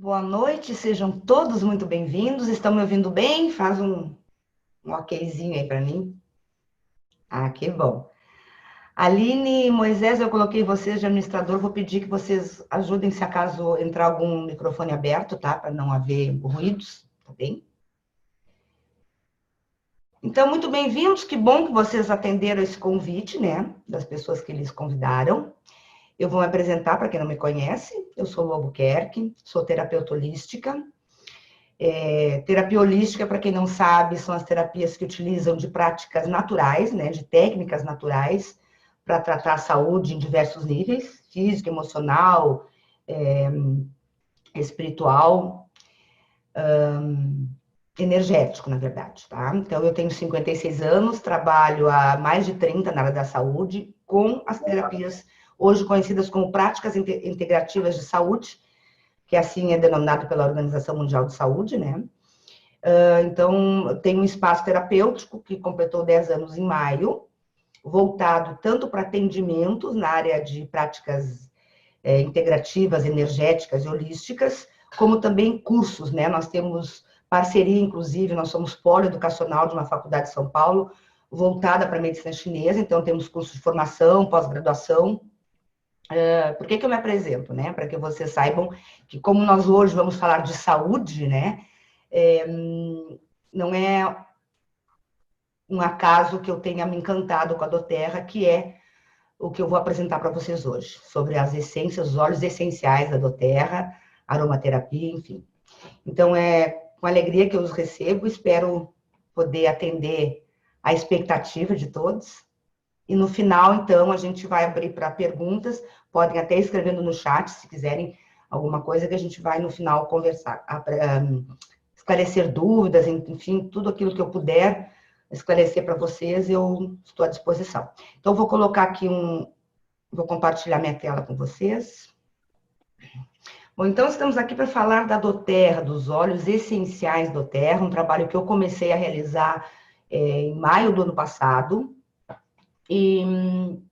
Boa noite, sejam todos muito bem-vindos. Estão me ouvindo bem? Faz um okzinho aí para mim. Ah, que bom. Aline e Moisés, eu coloquei vocês de administrador. Vou pedir que vocês ajudem se acaso entrar algum microfone aberto, tá? Para não haver ruídos, tá bem? Então, muito bem-vindos. Que bom que vocês atenderam esse convite, né? Das pessoas que eles convidaram. Eu vou me apresentar para quem não me conhece. Eu sou Lu Albuquerque, sou terapeuta holística. Terapia holística, para quem não sabe, são as terapias que utilizam de práticas naturais, né, de técnicas naturais, para tratar a saúde em diversos níveis, físico, emocional, é, espiritual, energético, na verdade, tá? Então, eu tenho 56 anos, trabalho há mais de 30 na área da saúde, com as terapias hoje conhecidas como práticas integrativas de saúde, que assim é denominado pela Organização Mundial de Saúde, né? Então, tem um espaço terapêutico que completou 10 anos em maio, voltado tanto para atendimentos na área de práticas integrativas, energéticas e holísticas, como também cursos, né? Nós temos parceria, inclusive, nós somos polo educacional de uma faculdade de São Paulo, voltada para a medicina chinesa, então temos cursos de formação, pós-graduação. Por que eu me apresento, né? Para que vocês saibam que, como nós hoje vamos falar de saúde, né? É, não é um acaso que eu tenha me encantado com a doTERRA, que é o que eu vou apresentar para vocês hoje, sobre as essências, os óleos essenciais da doTERRA, aromaterapia, enfim. Então, é com alegria que eu os recebo, espero poder atender a expectativa de todos. E no final, então, a gente vai abrir para perguntas, podem até escrevendo no chat, se quiserem alguma coisa, que a gente vai no final conversar, esclarecer dúvidas, enfim, tudo aquilo que eu puder esclarecer para vocês, eu estou à disposição. Então, vou colocar aqui vou compartilhar minha tela com vocês. Bom, então estamos aqui para falar da doTERRA, dos óleos essenciais doTERRA, um trabalho que eu comecei a realizar em maio do ano passado, e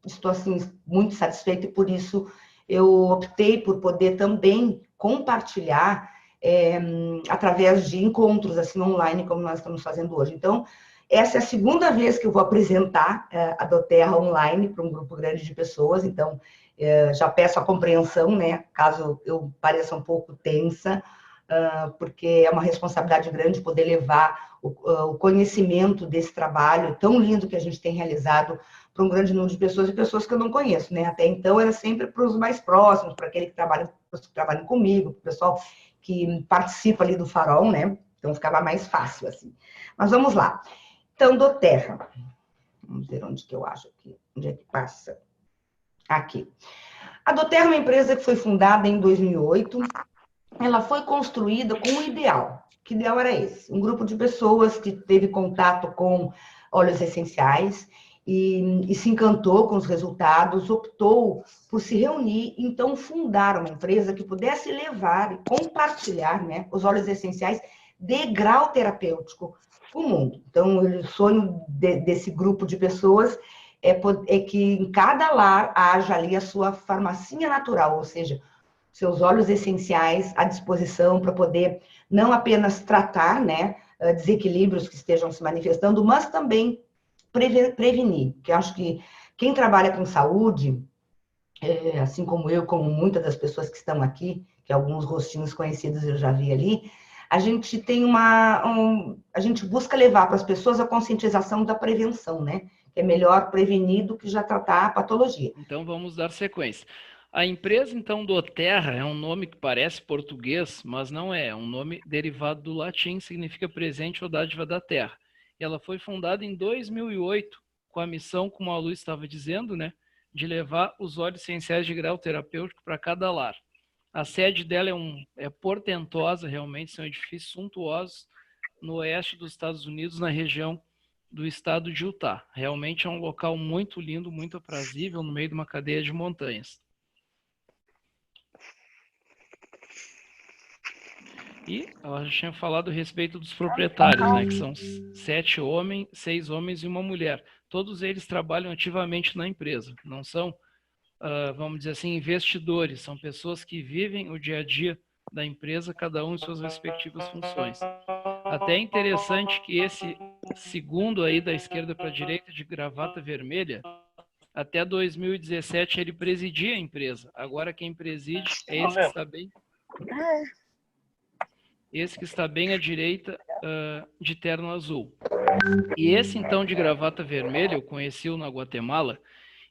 estou assim muito satisfeita e por isso eu optei por poder também compartilhar através de encontros assim online como nós estamos fazendo hoje. Então, essa é a segunda vez que eu vou apresentar a doTERRA online para um grupo grande de pessoas, então já peço a compreensão, né, caso eu pareça um pouco tensa, porque é uma responsabilidade grande poder levar o conhecimento desse trabalho tão lindo que a gente tem realizado para um grande número de pessoas e pessoas que eu não conheço, né? Até então era sempre para os mais próximos, para aquele que trabalham comigo, para o pessoal que participa ali do farol, né? Então ficava mais fácil assim. Mas vamos lá. Então, doTERRA. Vamos ver onde que eu acho aqui, onde é que passa. Aqui. A doTERRA é uma empresa que foi fundada em 2008. Ela foi construída com um ideal. Que ideal era esse? Um grupo de pessoas que teve contato com óleos essenciais e se encantou com os resultados, optou por se reunir, então fundar uma empresa que pudesse levar e compartilhar, né, os óleos essenciais de grau terapêutico para o mundo. Então, o sonho desse grupo de pessoas é que em cada lar haja ali a sua farmacinha natural, ou seja, seus óleos essenciais à disposição para poder não apenas tratar, né, desequilíbrios que estejam se manifestando, mas também prevenir. Que eu acho que quem trabalha com saúde, assim como eu, como muitas das pessoas que estão aqui, que alguns rostinhos conhecidos eu já vi ali, a gente tem a gente busca levar para as pessoas a conscientização da prevenção, né? Que é melhor prevenir do que já tratar a patologia. Então vamos dar sequência. A empresa, então, doTERRA é um nome que parece português, mas não é. É um nome derivado do latim, significa presente ou dádiva da terra. E ela foi fundada em 2008, com a missão, como a Lu estava dizendo, né, de levar os óleos essenciais de grau terapêutico para cada lar. A sede dela é portentosa, realmente, são edifícios suntuosos no oeste dos Estados Unidos, na região do estado de Utah. Realmente é um local muito lindo, muito aprazível, no meio de uma cadeia de montanhas. E ela já tinha falado a respeito dos proprietários, né, que são 6 homens e uma mulher. Todos eles trabalham ativamente na empresa, não são, vamos dizer assim, investidores, são pessoas que vivem o dia a dia da empresa, cada um em suas respectivas funções. Até é interessante que esse segundo aí da esquerda para a direita, de gravata vermelha, até 2017 ele presidia a empresa. Agora quem preside é esse que está bem à direita, de terno azul. E esse então de gravata vermelha, eu conheci-o na Guatemala,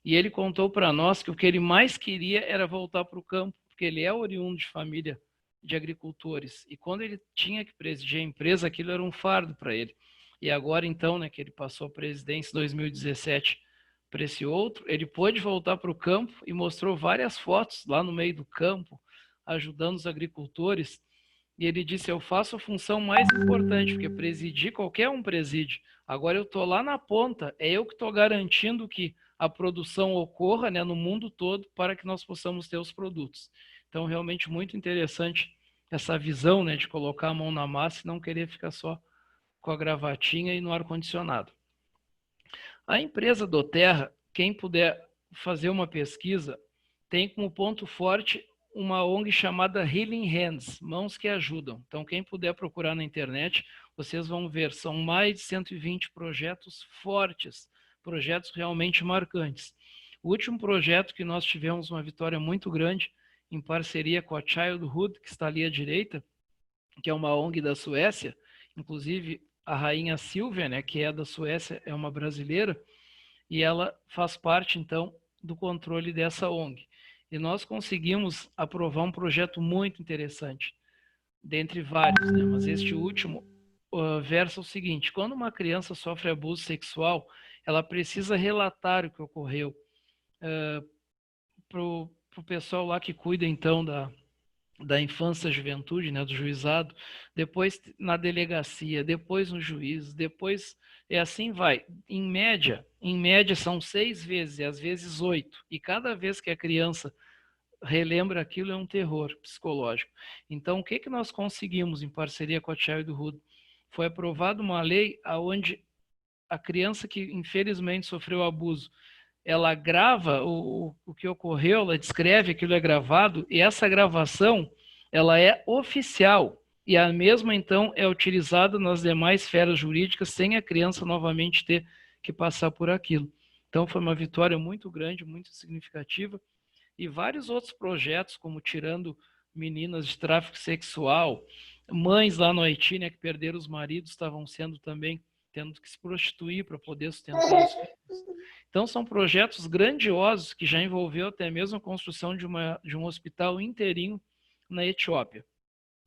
e ele contou para nós que o que ele mais queria era voltar para o campo, porque ele é oriundo de família de agricultores. E quando ele tinha que presidir a empresa, aquilo era um fardo para ele. E agora então, né, que ele passou a presidência em 2017 para esse outro, ele pôde voltar para o campo e mostrou várias fotos lá no meio do campo, ajudando os agricultores. E ele disse, eu faço a função mais importante, porque presidir, qualquer um preside. Agora eu estou lá na ponta, é eu que estou garantindo que a produção ocorra, né, no mundo todo para que nós possamos ter os produtos. Então, realmente muito interessante essa visão, né, de colocar a mão na massa e não querer ficar só com a gravatinha e no ar-condicionado. A empresa do Terra, quem puder fazer uma pesquisa, tem como ponto forte uma ONG chamada Healing Hands, Mãos que Ajudam. Então, quem puder procurar na internet, vocês vão ver, são mais de 120 projetos fortes, projetos realmente marcantes. O último projeto que nós tivemos uma vitória muito grande, em parceria com a Childhood, que está ali à direita, que é uma ONG da Suécia, inclusive a rainha Silvia, né, que é da Suécia, é uma brasileira, e ela faz parte, então, do controle dessa ONG. E nós conseguimos aprovar um projeto muito interessante, dentre vários, né? Mas este último versa o seguinte: quando uma criança sofre abuso sexual, ela precisa relatar o que ocorreu para o pessoal lá que cuida, então, da infância e juventude, né, do juizado, depois na delegacia, depois no juiz, depois assim vai. Em média são 6 vezes, e às vezes 8. E cada vez que a criança relembra aquilo é um terror psicológico. Então, o que nós conseguimos em parceria com a Childhood? Foi aprovada uma lei onde a criança que infelizmente sofreu abuso, ela grava o que ocorreu, ela descreve, aquilo é gravado, e essa gravação, ela é oficial, e a mesma, então, é utilizada nas demais esferas jurídicas, sem a criança novamente ter que passar por aquilo. Então, foi uma vitória muito grande, muito significativa, e vários outros projetos, como tirando meninas de tráfico sexual, mães lá no Haiti, né, que perderam os maridos, estavam sendo também, tendo que se prostituir para poder sustentar os filhos. Então, são projetos grandiosos que já envolveu até mesmo a construção de um hospital inteirinho na Etiópia.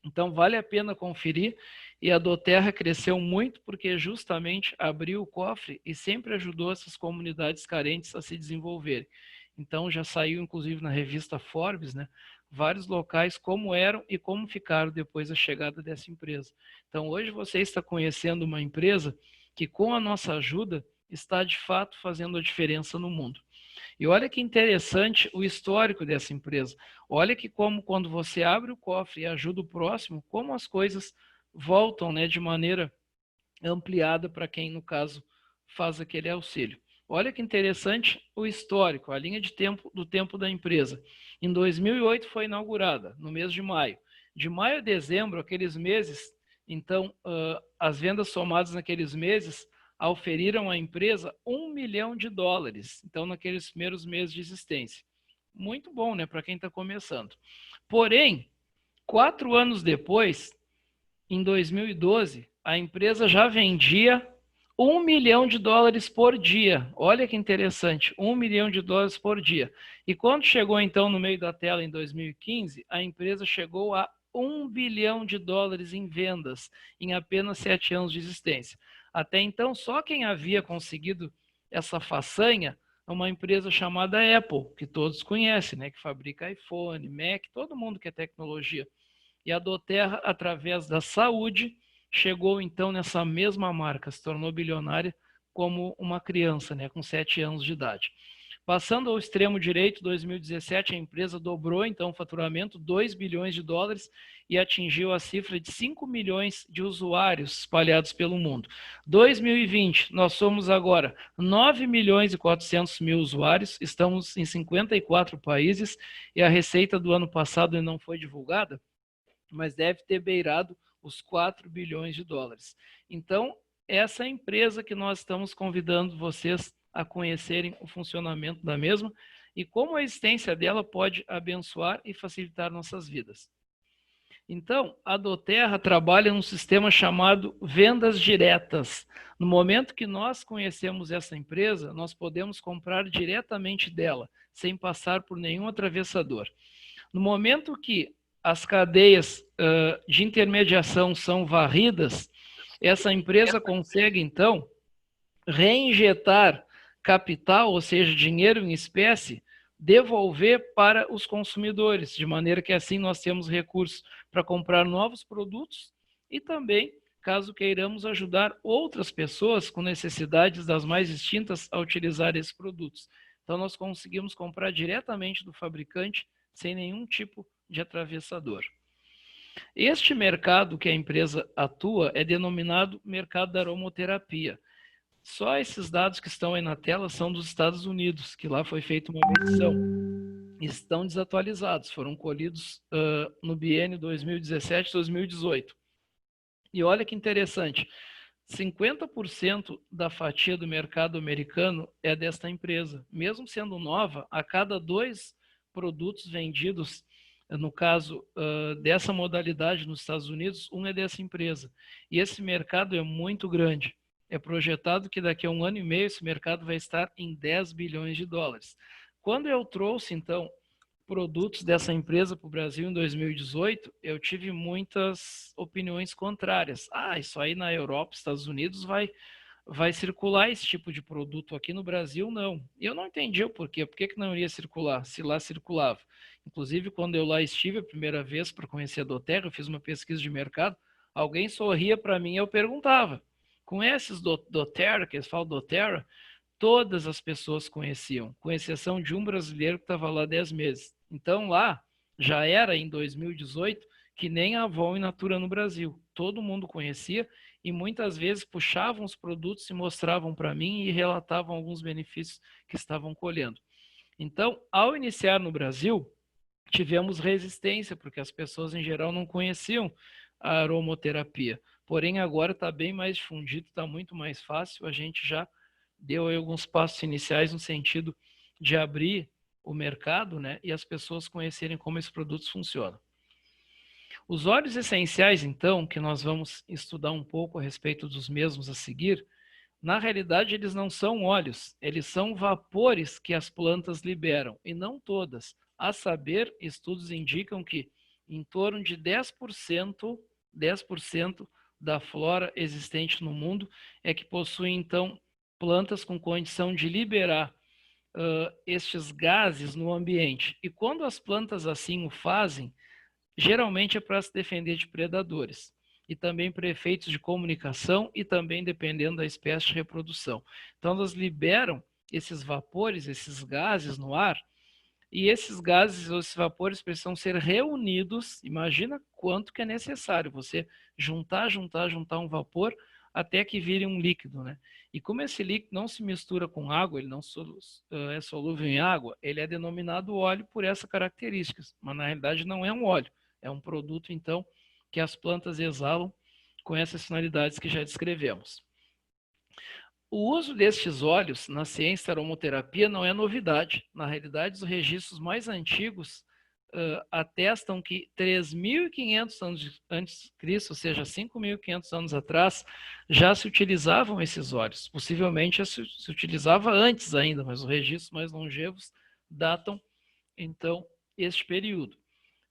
Então, vale a pena conferir, e a Doterra cresceu muito porque justamente abriu o cofre e sempre ajudou essas comunidades carentes a se desenvolverem. Então, já saiu, inclusive, na revista Forbes, né, vários locais como eram e como ficaram depois da chegada dessa empresa. Então, hoje você está conhecendo uma empresa que, com a nossa ajuda, está de fato fazendo a diferença no mundo. E olha que interessante o histórico dessa empresa. Olha que como quando você abre o cofre e ajuda o próximo, como as coisas voltam, né, de maneira ampliada para quem, no caso, faz aquele auxílio. Olha que interessante o histórico, a linha de tempo do tempo da empresa. Em 2008 foi inaugurada, no mês de maio. De maio a dezembro, aqueles meses, então, as vendas somadas naqueles meses auferiram à empresa $1 milhão. Então, naqueles primeiros meses de existência. Muito bom, né, para quem está começando. Porém, 4 anos depois, em 2012, a empresa já vendia $1 milhão por dia. Olha que interessante, $1 milhão por dia. E quando chegou então no meio da tela em 2015, a empresa chegou a $1 bilhão em vendas em apenas 7 anos de existência. Até então, só quem havia conseguido essa façanha é uma empresa chamada Apple, que todos conhecem, né, que fabrica iPhone, Mac, todo mundo que é tecnologia. E a Doterra, através da saúde, chegou então nessa mesma marca, se tornou bilionária como uma criança, né, com 7 anos de idade. Passando ao extremo direito, 2017, a empresa dobrou então o faturamento, $2 bilhões, e atingiu a cifra de 5 milhões de usuários espalhados pelo mundo. 2020, nós somos agora 9 milhões e 400 mil usuários, estamos em 54 países, e a receita do ano passado não foi divulgada, mas deve ter beirado os 4 bilhões de dólares. Então, essa é a empresa que nós estamos convidando vocês a conhecerem o funcionamento da mesma e como a existência dela pode abençoar e facilitar nossas vidas. Então, a Doterra trabalha num sistema chamado vendas diretas. No momento que nós conhecemos essa empresa, nós podemos comprar diretamente dela, sem passar por nenhum atravessador. No momento que as cadeias de intermediação são varridas, essa empresa consegue, então, reinjetar capital, ou seja, dinheiro em espécie, devolver para os consumidores, de maneira que assim nós temos recursos para comprar novos produtos e também, caso queiramos ajudar outras pessoas com necessidades das mais distintas a utilizar esses produtos. Então nós conseguimos comprar diretamente do fabricante sem nenhum tipo de atravessador. Este mercado que a empresa atua é denominado mercado da aromoterapia. Só esses dados que estão aí na tela são dos Estados Unidos, que lá foi feita uma medição. Estão desatualizados, foram colhidos no biênio 2017-2018. E olha que interessante, 50% da fatia do mercado americano é desta empresa. Mesmo sendo nova, a cada 2 produtos vendidos, no caso dessa modalidade nos Estados Unidos, um é dessa empresa. E esse mercado é muito grande. É projetado que daqui a 1 ano e meio esse mercado vai estar em 10 bilhões de dólares. Quando eu trouxe, então, produtos dessa empresa para o Brasil em 2018, eu tive muitas opiniões contrárias. Isso aí na Europa, Estados Unidos vai circular esse tipo de produto, aqui no Brasil não. E eu não entendi o porquê. Por que não iria circular, se lá circulava? Inclusive, quando eu lá estive a primeira vez para conhecer a Doterra, eu fiz uma pesquisa de mercado, alguém sorria para mim e eu perguntava, conheces Doterra, que eles falam Doterra? Todas as pessoas conheciam, com exceção de um brasileiro que estava lá 10 meses. Então lá, já era em 2018, que nem a Avon in Natura no Brasil. Todo mundo conhecia e muitas vezes puxavam os produtos e mostravam para mim e relatavam alguns benefícios que estavam colhendo. Então, ao iniciar no Brasil, tivemos resistência, porque as pessoas em geral não conheciam a aromoterapia. Porém, agora está bem mais difundido, está muito mais fácil, a gente já deu aí alguns passos iniciais no sentido de abrir o mercado, né, e as pessoas conhecerem como esses produtos funcionam. Os óleos essenciais, então, que nós vamos estudar um pouco a respeito dos mesmos a seguir, na realidade eles não são óleos, eles são vapores que as plantas liberam, e não todas. A saber, estudos indicam que em torno de 10% da flora existente no mundo é que possui, então, plantas com condição de liberar estes gases no ambiente. E quando as plantas assim o fazem, geralmente é para se defender de predadores e também para efeitos de comunicação e também dependendo da espécie de reprodução. Então elas liberam esses vapores, esses gases no ar, e esses gases ou esses vapores precisam ser reunidos. Imagina quanto que é necessário você juntar um vapor até que vire um líquido, né? E como esse líquido não se mistura com água, ele não é solúvel em água, ele é denominado óleo por essa característica, mas na realidade não é um óleo, é um produto, então, que as plantas exalam com essas finalidades que já descrevemos. O uso destes óleos na ciência da aromoterapia não é novidade. Na realidade, os registros mais antigos atestam que 3.500 anos antes de Cristo, ou seja, 5.500 anos atrás, já se utilizavam esses óleos. Possivelmente se utilizava antes ainda, mas os registros mais longevos datam, então, este período.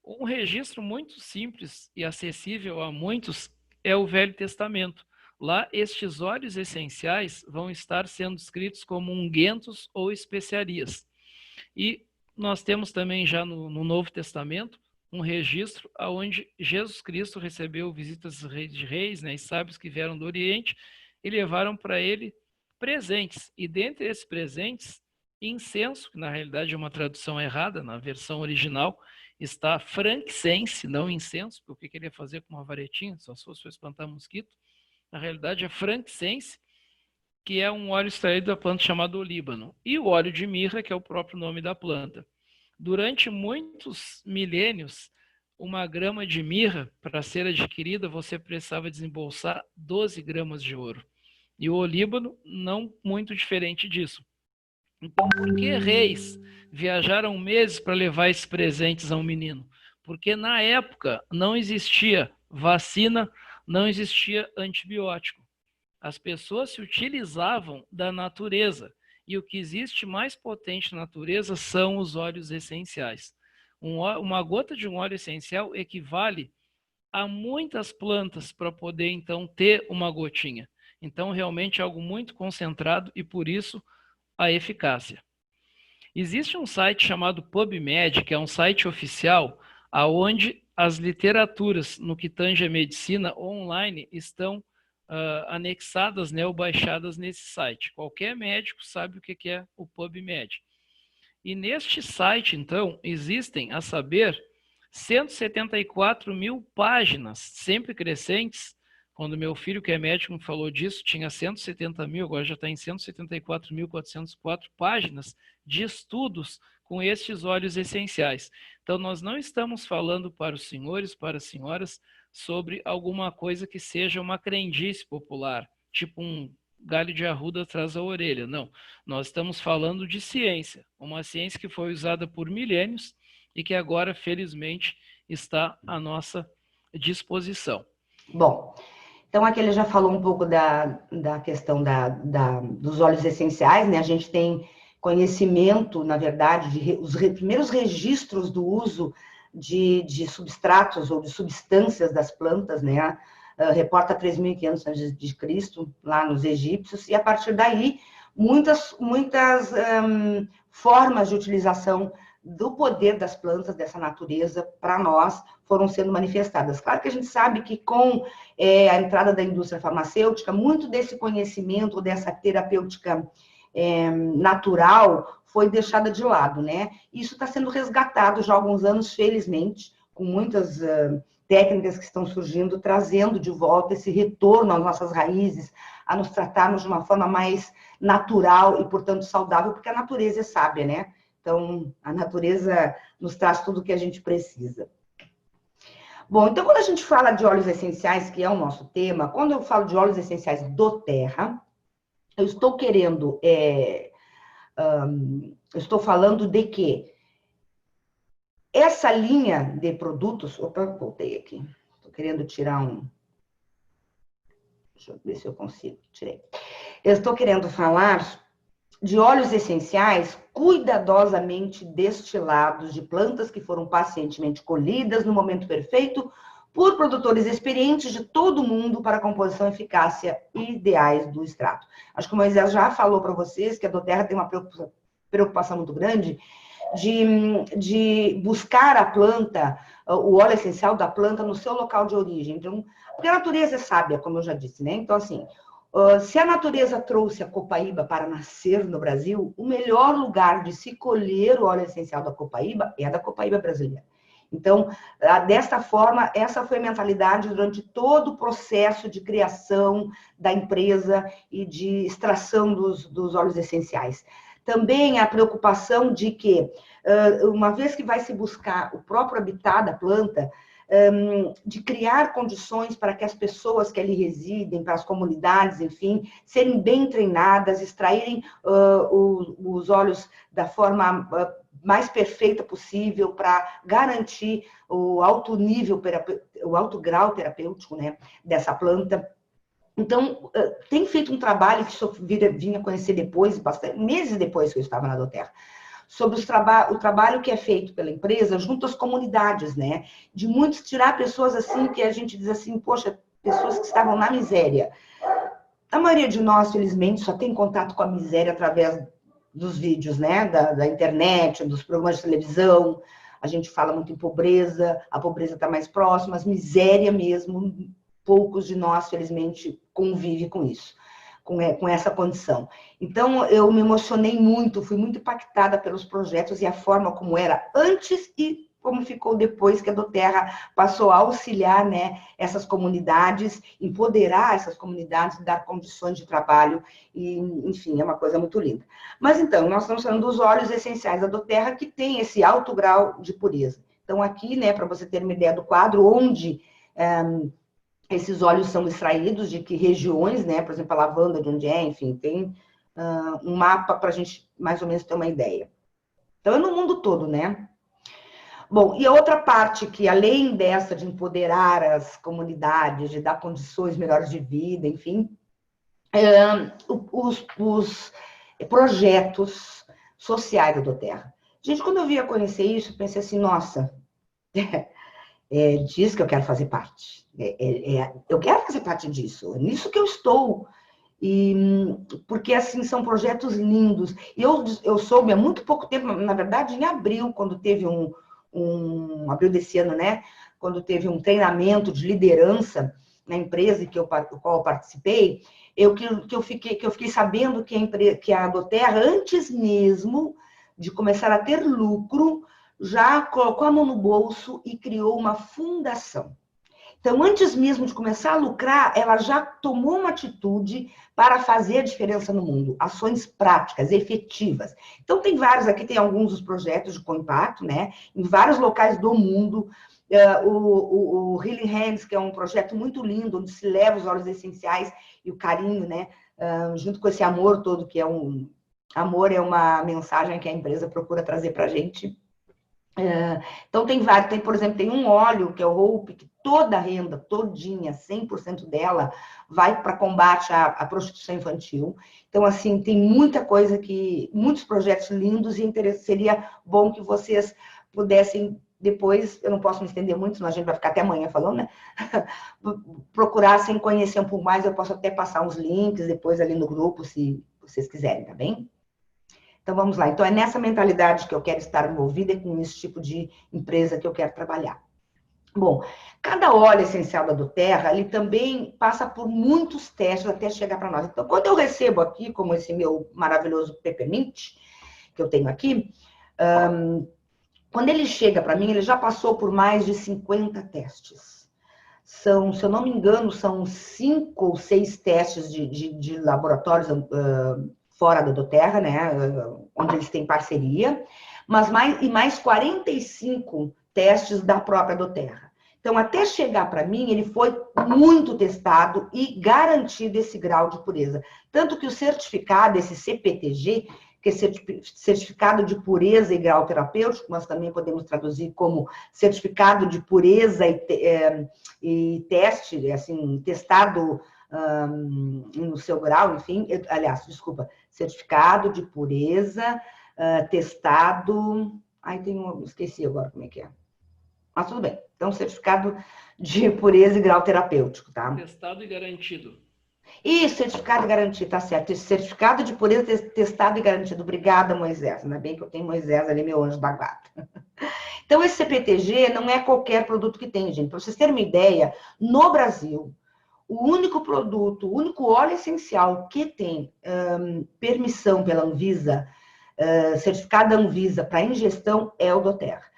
Um registro muito simples e acessível a muitos é o Velho Testamento. Lá, estes óleos essenciais vão estar sendo descritos como ungüentos ou especiarias. E nós temos também já no Novo Testamento um registro onde Jesus Cristo recebeu visitas de reis, né, e sábios que vieram do Oriente e levaram para ele presentes. E dentre esses presentes, incenso, que na realidade é uma tradução errada, na versão original está frankincense, não incenso, porque o que ele ia fazer com uma varetinha, só se fosse para espantar mosquito. Na realidade é frankincense, que é um óleo extraído da planta chamada olíbano, e o óleo de mirra, que é o próprio nome da planta. Durante muitos milênios, uma grama de mirra, para ser adquirida, você precisava desembolsar 12 gramas de ouro. E o olíbano, não muito diferente disso. Então, por que reis viajaram meses para levar esses presentes a um menino? Porque na época não existia vacina, não existia antibiótico. As pessoas se utilizavam da natureza. E o que existe mais potente na natureza são os óleos essenciais. Uma gota de um óleo essencial equivale a muitas plantas para poder, então, ter uma gotinha. Então, realmente é algo muito concentrado e, por isso, a eficácia. Existe um site chamado PubMed, que é um site oficial, onde as literaturas no que tange a medicina online estão anexadas, né, ou baixadas nesse site. Qualquer médico sabe o que é o PubMed. E neste site, então, existem, a saber, 174 mil páginas, sempre crescentes. Quando meu filho, que é médico, me falou disso, tinha 170 mil, agora já está em 174.404 páginas de estudos com estes óleos essenciais. Então, nós não estamos falando para os senhores, para as senhoras, sobre alguma coisa que seja uma crendice popular, tipo um galho de arruda atrás da orelha. Não, nós estamos falando de ciência, uma ciência que foi usada por milênios e que agora, felizmente, está à nossa disposição. Bom, então aqui ele já falou um pouco da questão dos óleos essenciais, né? A gente tem conhecimento, na verdade, os primeiros registros do uso de substratos ou de substâncias das plantas, né? Reporta 3.500 a.C., lá nos egípcios, e a partir daí, muitas formas de utilização do poder das plantas, dessa natureza, para nós, foram sendo manifestadas. Claro que a gente sabe que com a entrada da indústria farmacêutica, muito desse conhecimento, dessa terapêutica natural, foi deixada de lado, né? Isso está sendo resgatado já há alguns anos, felizmente, com muitas técnicas que estão surgindo, trazendo de volta esse retorno às nossas raízes, a nos tratarmos de uma forma mais natural e, portanto, saudável, porque a natureza é sábia, né? Então, a natureza nos traz tudo o que a gente precisa. Bom, então, quando a gente fala de óleos essenciais, que é o nosso tema, quando eu falo de óleos essenciais do Terra, eu estou querendo, eu estou falando de que essa linha de produtos... Opa, voltei aqui. Estou querendo tirar um... Deixa eu ver se eu consigo. Tirei. Eu estou querendo falar de óleos essenciais cuidadosamente destilados de plantas que foram pacientemente colhidas no momento perfeito por produtores experientes de todo o mundo para a composição e eficácia ideais do extrato. Acho que o Moisés já falou para vocês que a doTERRA tem uma preocupação muito grande de buscar a planta, o óleo essencial da planta no seu local de origem. Então, porque a natureza é sábia, como eu já disse, né? Então, assim, se a natureza trouxe a copaíba para nascer no Brasil, o melhor lugar de se colher o óleo essencial da copaíba é a da copaíba brasileira. Então, desta forma, essa foi a mentalidade durante todo o processo de criação da empresa e de extração dos óleos essenciais. Também a preocupação de que, uma vez que vai se buscar o próprio habitat da planta, de criar condições para que as pessoas que ali residem, para as comunidades, enfim, serem bem treinadas, extraírem os óleos da forma mais perfeita possível para garantir o alto nível, o alto grau terapêutico, né, dessa planta. Então, tem feito um trabalho que eu vinha conhecer depois, meses depois que eu estava na doTERRA, sobre o trabalho que é feito pela empresa junto às comunidades, né? De muitos tirar pessoas assim, que a gente diz assim, poxa, pessoas que estavam na miséria. A maioria de nós, felizmente, só tem contato com a miséria através dos vídeos, né? Da internet, dos programas de televisão. A gente fala muito em pobreza, a pobreza está mais próxima, mas miséria mesmo, poucos de nós, felizmente, convivem com isso, com essa condição. Então, eu me emocionei muito, fui muito impactada pelos projetos e a forma como era antes e como ficou depois que a doTERRA passou a auxiliar, né, essas comunidades, empoderar essas comunidades, dar condições de trabalho, e, enfim, é uma coisa muito linda. Mas, então, nós estamos falando dos óleos essenciais da doTERRA, que tem esse alto grau de pureza. Então, aqui, né, para você ter uma ideia do quadro, onde esses óleos são extraídos, de que regiões, né, por exemplo, a lavanda, de onde é, enfim, tem um mapa para a gente mais ou menos ter uma ideia. Então, é no mundo todo, né? Bom, e a outra parte que, além dessa de empoderar as comunidades, de dar condições melhores de vida, enfim, os projetos sociais da Doterra. Gente, quando eu via conhecer isso, eu pensei assim, nossa, disso que eu quero fazer parte. Eu quero fazer parte disso, é nisso que eu estou. Porque, assim, são projetos lindos. E eu soube há muito pouco tempo, na verdade, em abril, quando teve abril desse ano, né? Quando teve um treinamento de liderança na empresa do qual eu participei, que eu fiquei sabendo que a Doterra, antes mesmo de começar a ter lucro, já colocou a mão no bolso e criou uma fundação. Então, antes mesmo de começar a lucrar, ela já tomou uma atitude para fazer a diferença no mundo, ações práticas, efetivas. Então, tem vários, aqui tem alguns dos projetos de co-impacto, né? Em vários locais do mundo. O Healing Hands, que é um projeto muito lindo, onde se leva os óleos essenciais e o carinho, né? Junto com esse amor todo, que é amor é uma mensagem que a empresa procura trazer para a gente. Então, tem vários, por exemplo, tem um óleo, que é o Hope, que toda a renda, todinha, 100% dela, vai para combate à prostituição infantil. Então, assim, tem muita coisa muitos projetos lindos e seria bom que vocês pudessem, depois, eu não posso me estender muito, senão a gente vai ficar até amanhã falando, né? Procurassem conhecer um pouco mais, eu posso até passar uns links depois ali no grupo, se vocês quiserem, tá bem? Então, vamos lá. Então, é nessa mentalidade que eu quero estar envolvida e com esse tipo de empresa que eu quero trabalhar. Bom, cada óleo essencial da Doterra, ele também passa por muitos testes até chegar para nós. Então, quando eu recebo aqui, como esse meu maravilhoso Peppermint, que eu tenho aqui, quando ele chega para mim, ele já passou por mais de 50 testes. Se eu não me engano, são 5 ou 6 testes de laboratórios fora da Doterra, né, onde eles têm parceria, mas mais 45 testes da própria Doterra. Então, até chegar para mim, ele foi muito testado e garantido esse grau de pureza. Tanto que o certificado, esse CPTG, que é certificado de pureza e grau terapêutico, nós também podemos traduzir como certificado de pureza e teste, assim, testado no seu grau, enfim, aliás, desculpa, certificado de pureza, testado, esqueci agora como é que é. Mas tudo bem, então certificado de pureza e grau terapêutico, tá? Testado e garantido. Isso, certificado e garantido, tá certo. Esse certificado de pureza, testado e garantido. Obrigada, Moisés. Ainda bem que eu tenho Moisés ali, meu anjo da guarda. Então, esse CPTG não é qualquer produto que tem, gente. Para vocês terem uma ideia, no Brasil, o único produto, o único óleo essencial que tem permissão pela Anvisa, certificado da Anvisa para ingestão, é o Doterra.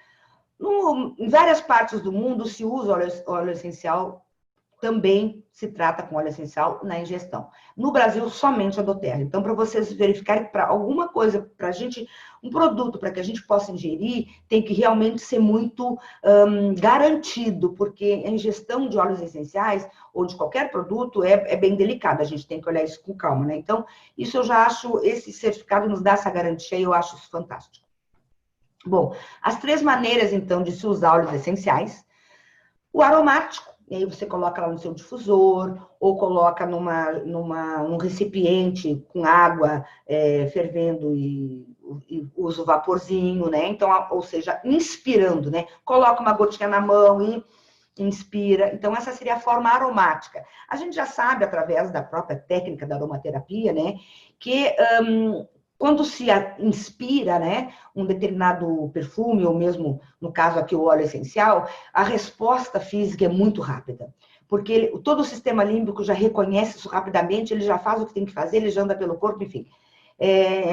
Em várias partes do mundo se usa óleo essencial, também se trata com óleo essencial na ingestão. No Brasil, somente a Doterra. Então, para vocês verificarem para alguma coisa, para a gente, um produto para que a gente possa ingerir, tem que realmente ser muito garantido, porque a ingestão de óleos essenciais ou de qualquer produto é bem delicada, a gente tem que olhar isso com calma, né? Então, isso eu já acho, esse certificado nos dá essa garantia e eu acho isso fantástico. Bom, as 3 maneiras, então, de se usar óleos essenciais. O aromático, e aí você coloca lá no seu difusor, ou coloca num recipiente com água fervendo e usa o vaporzinho, né? Então, ou seja, inspirando, né? Coloca uma gotinha na mão e inspira. Então, essa seria a forma aromática. A gente já sabe, através da própria técnica da aromaterapia, né? Que quando se inspira, né, um determinado perfume, ou mesmo, no caso aqui, o óleo essencial, a resposta física é muito rápida. Porque todo o sistema límbico já reconhece isso rapidamente, ele já faz o que tem que fazer, ele já anda pelo corpo, enfim.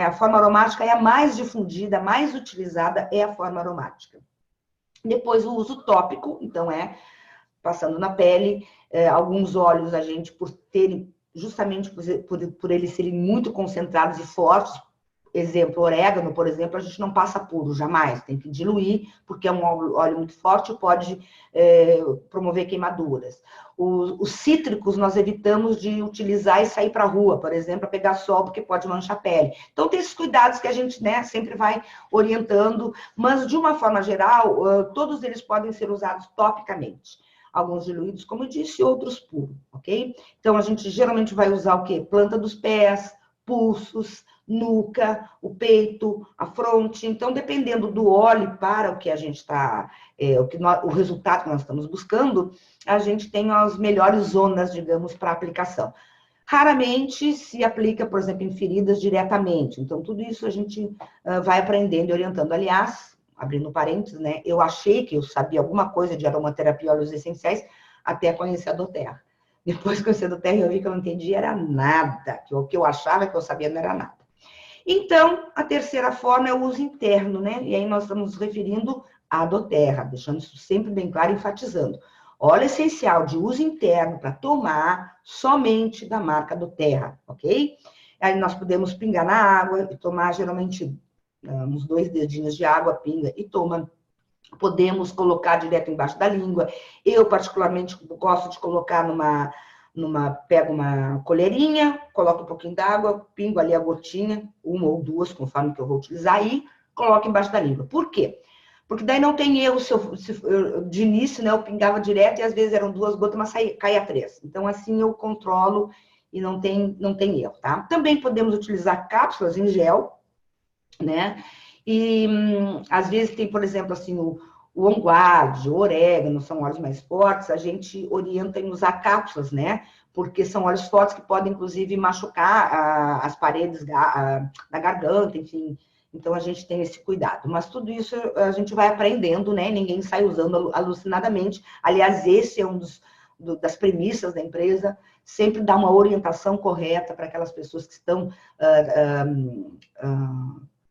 A forma aromática é a mais difundida, mais utilizada, é a forma aromática. Depois, o uso tópico, então passando na pele. Alguns óleos, a gente, por terem, justamente por eles serem muito concentrados e fortes, exemplo, orégano, por exemplo, a gente não passa puro, jamais. Tem que diluir, porque é um óleo muito forte, pode promover queimaduras. Os cítricos nós evitamos de utilizar e sair para a rua, por exemplo, para pegar sol, porque pode manchar a pele. Então, tem esses cuidados que a gente, né, sempre vai orientando, mas, de uma forma geral, todos eles podem ser usados topicamente. Alguns diluídos, como eu disse, outros puros, ok? Então, a gente geralmente vai usar o quê? Planta dos pés, pulsos, nuca, o peito, a fronte. Então, dependendo do óleo para o que a gente está, o resultado que nós estamos buscando, a gente tem as melhores zonas, digamos, para aplicação. Raramente se aplica, por exemplo, em feridas diretamente. Então, tudo isso a gente vai aprendendo e orientando. Aliás, abrindo parênteses, né? Eu achei que eu sabia alguma coisa de aromaterapia e óleos essenciais até conhecer a doTERRA. Depois de conhecer a doTERRA, eu vi que eu não entendia era nada. Que o que eu achava que eu sabia não era nada. Então, a terceira forma é o uso interno, né? E aí nós estamos nos referindo à doTERRA, deixando isso sempre bem claro, enfatizando. Óleo essencial de uso interno para tomar somente da marca doTERRA, ok? Aí nós podemos pingar na água e tomar geralmente uns 2 dedinhos de água, pinga e toma. Podemos colocar direto embaixo da língua. Eu, particularmente, gosto de colocar pego uma colherinha, coloco um pouquinho d'água, pingo ali a gotinha, uma ou duas, conforme que eu vou utilizar, e coloco embaixo da língua. Por quê? Porque daí não tem erro, de início, né, eu pingava direto e às vezes eram 2 gotas, mas caía 3. Então, assim eu controlo e não tem erro, tá? Também podemos utilizar cápsulas em gel, né? E às vezes tem, por exemplo, assim, o on guard, o orégano, são óleos mais fortes, a gente orienta em usar cápsulas, né? Porque são óleos fortes que podem, inclusive, machucar as paredes da garganta, enfim. Então, a gente tem esse cuidado. Mas tudo isso a gente vai aprendendo, né? Ninguém sai usando alucinadamente. Aliás, esse é um das premissas da empresa, sempre dar uma orientação correta para aquelas pessoas que estão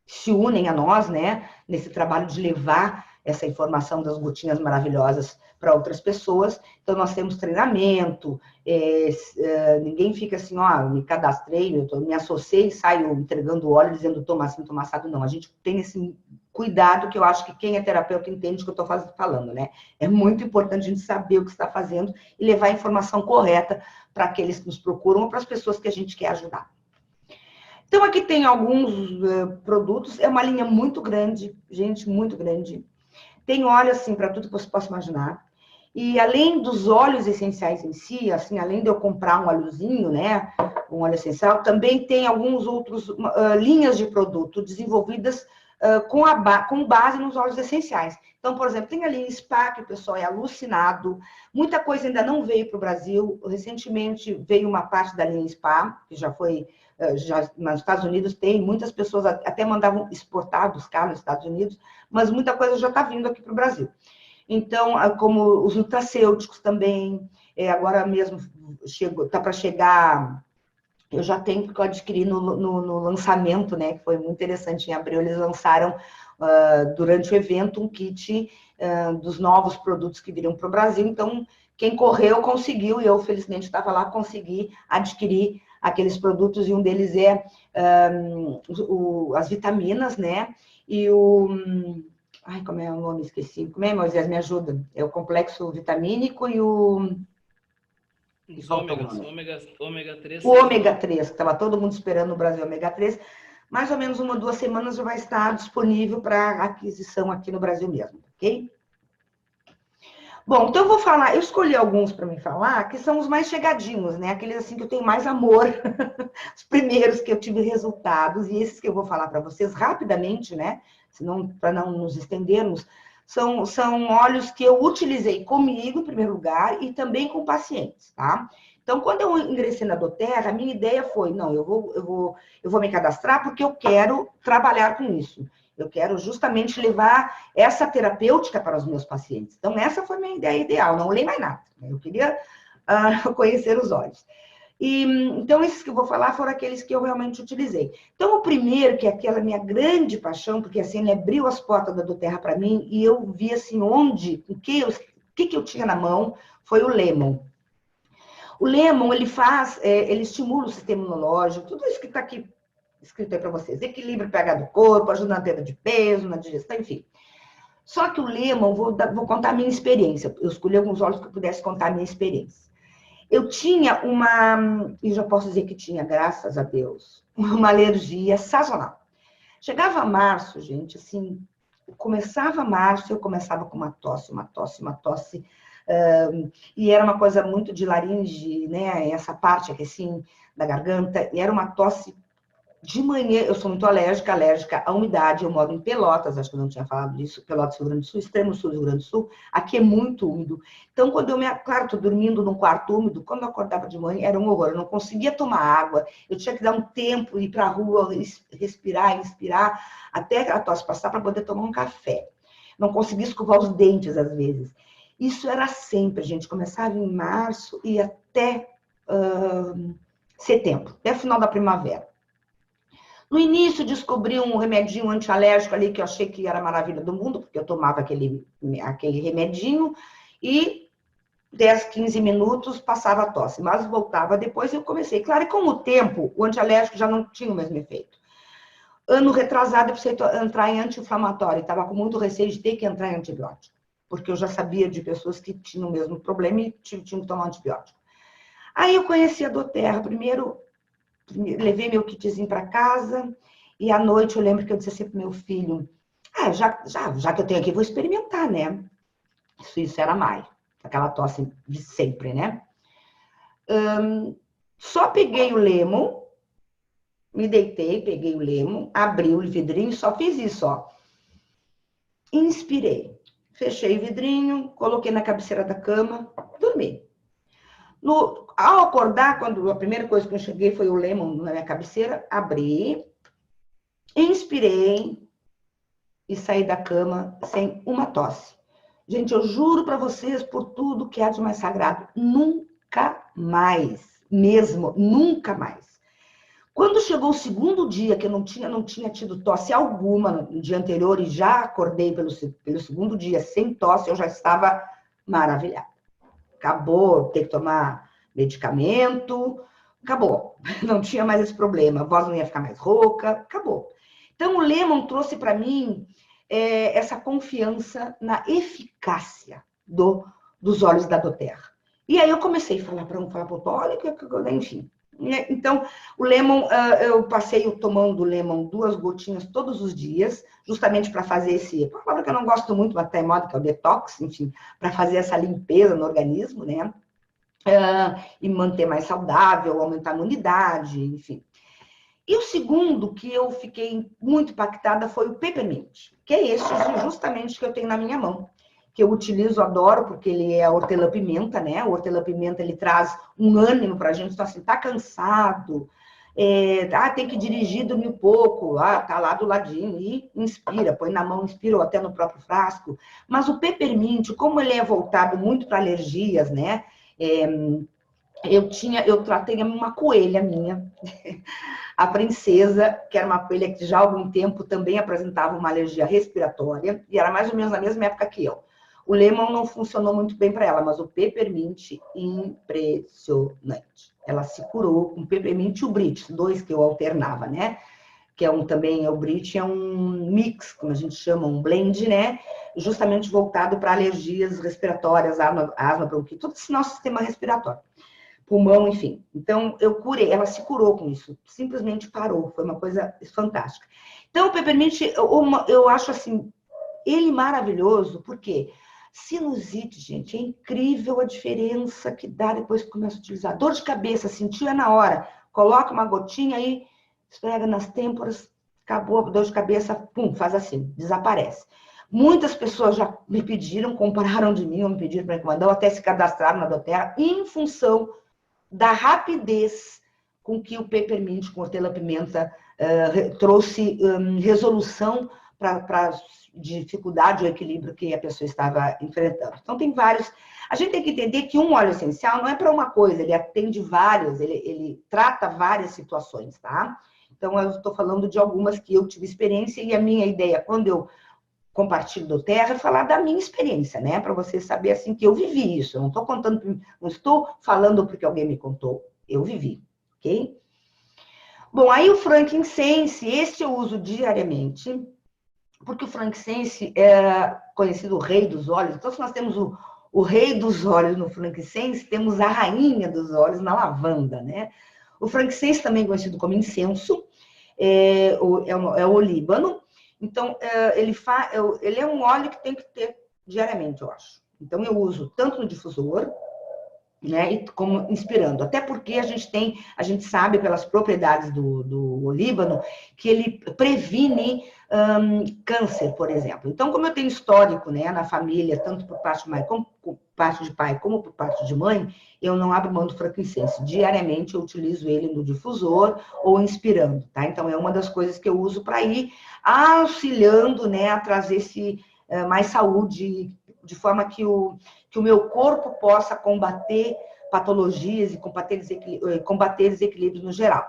se unem a nós, né, nesse trabalho de levar essa informação das gotinhas maravilhosas para outras pessoas. Então, nós temos treinamento, ninguém fica assim, ó, me cadastrei, me associei e saio entregando óleo, dizendo toma assim, toma assado. Não, a gente tem esse cuidado que eu acho que quem é terapeuta entende o que eu estou falando, né? É muito importante a gente saber o que está fazendo e levar a informação correta para aqueles que nos procuram ou para as pessoas que a gente quer ajudar. Então, aqui tem alguns produtos, é uma linha muito grande, gente, muito grande. Tem óleo, assim, para tudo que você possa imaginar. E além dos óleos essenciais em si, assim, além de eu comprar um óleozinho, né, um óleo essencial, também tem alguns outros linhas de produto desenvolvidas com base nos óleos essenciais. Então, por exemplo, tem a linha Spa, que o pessoal é alucinado. Muita coisa ainda não veio para o Brasil. Recentemente veio uma parte da linha Spa, que já foi... Já nos Estados Unidos tem, muitas pessoas até mandavam exportar, buscar nos Estados Unidos, mas muita coisa já está vindo aqui para o Brasil. Então, como os nutracêuticos também, agora mesmo está para chegar, eu já tenho, porque eu adquiri no lançamento, né, que foi muito interessante, em abril eles lançaram, durante o evento, um kit dos novos produtos que viriam para o Brasil. Então, quem correu conseguiu, e eu, felizmente, estava lá, consegui adquirir aqueles produtos, e um deles é as vitaminas, né? E ai, como é o nome? Esqueci. Como é, Moisés? Me ajuda. É o complexo vitamínico e o... Os ômega 3. O ômega 3, que estava todo mundo esperando no Brasil, ômega 3. Mais ou menos 1 ou 2 semanas já vai estar disponível para aquisição aqui no Brasil mesmo, ok? Bom, então eu vou falar, eu escolhi alguns para me falar, que são os mais chegadinhos, né? Aqueles assim que eu tenho mais amor, os primeiros que eu tive resultados, e esses que eu vou falar para vocês rapidamente, né? Senão, para não nos estendermos, são óleos que eu utilizei comigo, em primeiro lugar, e também com pacientes, tá? Então, quando eu ingressei na doTERRA, a minha ideia foi, não, eu vou me cadastrar porque eu quero trabalhar com isso. Eu quero justamente levar essa terapêutica para os meus pacientes. Então, essa foi a minha ideia ideal, não olhei mais nada. Eu queria conhecer os olhos. Então, esses que eu vou falar foram aqueles que eu realmente utilizei. Então, o primeiro, que é aquela minha grande paixão, porque assim, ele abriu as portas da doTERRA para mim, e eu vi assim, o que eu tinha na mão, foi o Lemon. O Lemon, ele estimula o sistema imunológico, tudo isso que está aqui escrito aí para vocês. Equilíbrio pH do corpo, ajuda na perda de peso, na digestão, enfim. Só que o Lemon, vou contar a minha experiência. Eu escolhi alguns óleos que eu pudesse contar a minha experiência. Eu tinha e já posso dizer que tinha, graças a Deus, uma alergia sazonal. Chegava março, gente, assim, começava março, eu começava com uma tosse, e era uma coisa muito de laringe, né, essa parte aqui, assim, da garganta, e era uma tosse de manhã. Eu sou muito alérgica à umidade. Eu moro em Pelotas, acho que eu não tinha falado disso. Pelotas, Rio Grande do Sul, extremo sul do Rio Grande do Sul. Aqui é muito úmido. Então, quando claro, estou dormindo num quarto úmido, quando eu acordava de manhã, era um horror. Eu não conseguia tomar água. Eu tinha que dar um tempo, ir para a rua, respirar, inspirar, até a tosse passar para poder tomar um café. Não conseguia escovar os dentes, às vezes. Isso era sempre, gente. Começava em março e até setembro, até o final da primavera. No início, descobri um remedinho antialérgico ali que eu achei que era a maravilha do mundo, porque eu tomava aquele remedinho e 10, 15 minutos passava a tosse, mas voltava depois e eu comecei. Claro, e com o tempo, o antialérgico já não tinha o mesmo efeito. Ano retrasado, eu precisei entrar em anti-inflamatório, estava com muito receio de ter que entrar em antibiótico, porque eu já sabia de pessoas que tinham o mesmo problema e tinham que tomar antibiótico. Aí eu conheci a doTERRA. Primeiro, levei meu kitzinho para casa e à noite eu lembro que eu disse assim pro meu filho, já que eu tenho aqui, vou experimentar, né? Isso era maio, aquela tosse de sempre, né? Só peguei o Lemon, me deitei, peguei o Lemon, abri o vidrinho, só fiz isso, ó. Inspirei, fechei o vidrinho, coloquei na cabeceira da cama, dormi. Ao acordar, a primeira coisa que eu cheguei foi o Lemon na minha cabeceira, abri, inspirei e saí da cama sem uma tosse. Gente, eu juro para vocês, por tudo que há de mais sagrado, nunca mais, mesmo, nunca mais. Quando chegou o segundo dia, que eu não tinha tido tosse alguma no dia anterior e já acordei pelo segundo dia sem tosse, eu já estava maravilhada. Acabou, ter que tomar medicamento, acabou. Não tinha mais esse problema, a voz não ia ficar mais rouca, acabou. Então, o Lemon trouxe para mim essa confiança na eficácia dos óleos da doTERRA. E aí eu comecei a falar para um, falar para o outro, olha, enfim. Então, o Lemon, eu passei tomando o Lemon 2 gotinhas todos os dias, justamente para fazer uma palavra que eu não gosto muito, mas até moda, que é o detox, enfim, para fazer essa limpeza no organismo, né? E manter mais saudável, aumentar a imunidade, enfim. E o segundo que eu fiquei muito impactada foi o Peppermint, que é esse justamente que eu tenho na minha mão, que eu utilizo, adoro, porque ele é hortelã-pimenta, né? O hortelã-pimenta, ele traz um ânimo pra gente, então assim, tá cansado, tem que dirigir, dormir pouco, tá lá do ladinho, e inspira, põe na mão, inspira, ou até no próprio frasco. Mas o Peppermint, como ele é voltado muito para alergias, né? Eu tratei uma coelha minha, a princesa, que era uma coelha que já há algum tempo também apresentava uma alergia respiratória, e era mais ou menos na mesma época que eu. O Lemon não funcionou muito bem para ela, mas o Peppermint, impressionante. Ela se curou com o Peppermint e o Brite, 2 que eu alternava, né? Que é também, o Brite é um mix, como a gente chama, um blend, né? Justamente voltado para alergias respiratórias, asma, bronquite, todo esse nosso sistema respiratório. Pulmão, enfim. Então, eu curei, ela se curou com isso, simplesmente parou, foi uma coisa fantástica. Então, o Peppermint, eu acho assim, ele maravilhoso, porque sinusite, gente, é incrível a diferença que dá depois que começa a utilizar. Dor de cabeça, sentiu na hora, coloca uma gotinha aí, esfrega nas têmporas, acabou a dor de cabeça, pum, faz assim, desaparece. Muitas pessoas já me pediram, compraram de mim, ou me pediram para recomendar, ou até se cadastraram na doTERRA, em função da rapidez com que o Peppermint com hortelã-pimenta trouxe resolução para dificuldade ou equilíbrio que a pessoa estava enfrentando. Então, tem vários. A gente tem que entender que um óleo essencial não é para uma coisa, ele atende vários, ele trata várias situações, tá? Então, eu estou falando de algumas que eu tive experiência e a minha ideia, quando eu compartilho doTERRA, é falar da minha experiência, né? Para você saber, assim, que eu vivi isso. Eu não estou contando, não estou falando porque alguém me contou, eu vivi, ok? Bom, aí o frankincense, esse eu uso diariamente, porque o frankincense é conhecido o rei dos óleos. Então, se nós temos o rei dos óleos no frankincense, temos a rainha dos óleos na lavanda, né? O frankincense também é conhecido como incenso, é o olíbano. Então, ele é um óleo que tem que ter diariamente, eu acho. Então, eu uso tanto no difusor, né, e como inspirando. Até porque a gente sabe pelas propriedades do olíbano que ele previne câncer, por exemplo. Então, como eu tenho histórico, né, na família, tanto por parte de mãe, como por parte de pai, como por parte de mãe, eu não abro mão do frankincense. Diariamente eu utilizo ele no difusor ou inspirando, tá? Então, é uma das coisas que eu uso para ir auxiliando, né, a trazer mais saúde, de forma que o meu corpo possa combater patologias e combater desequilíbrios no geral.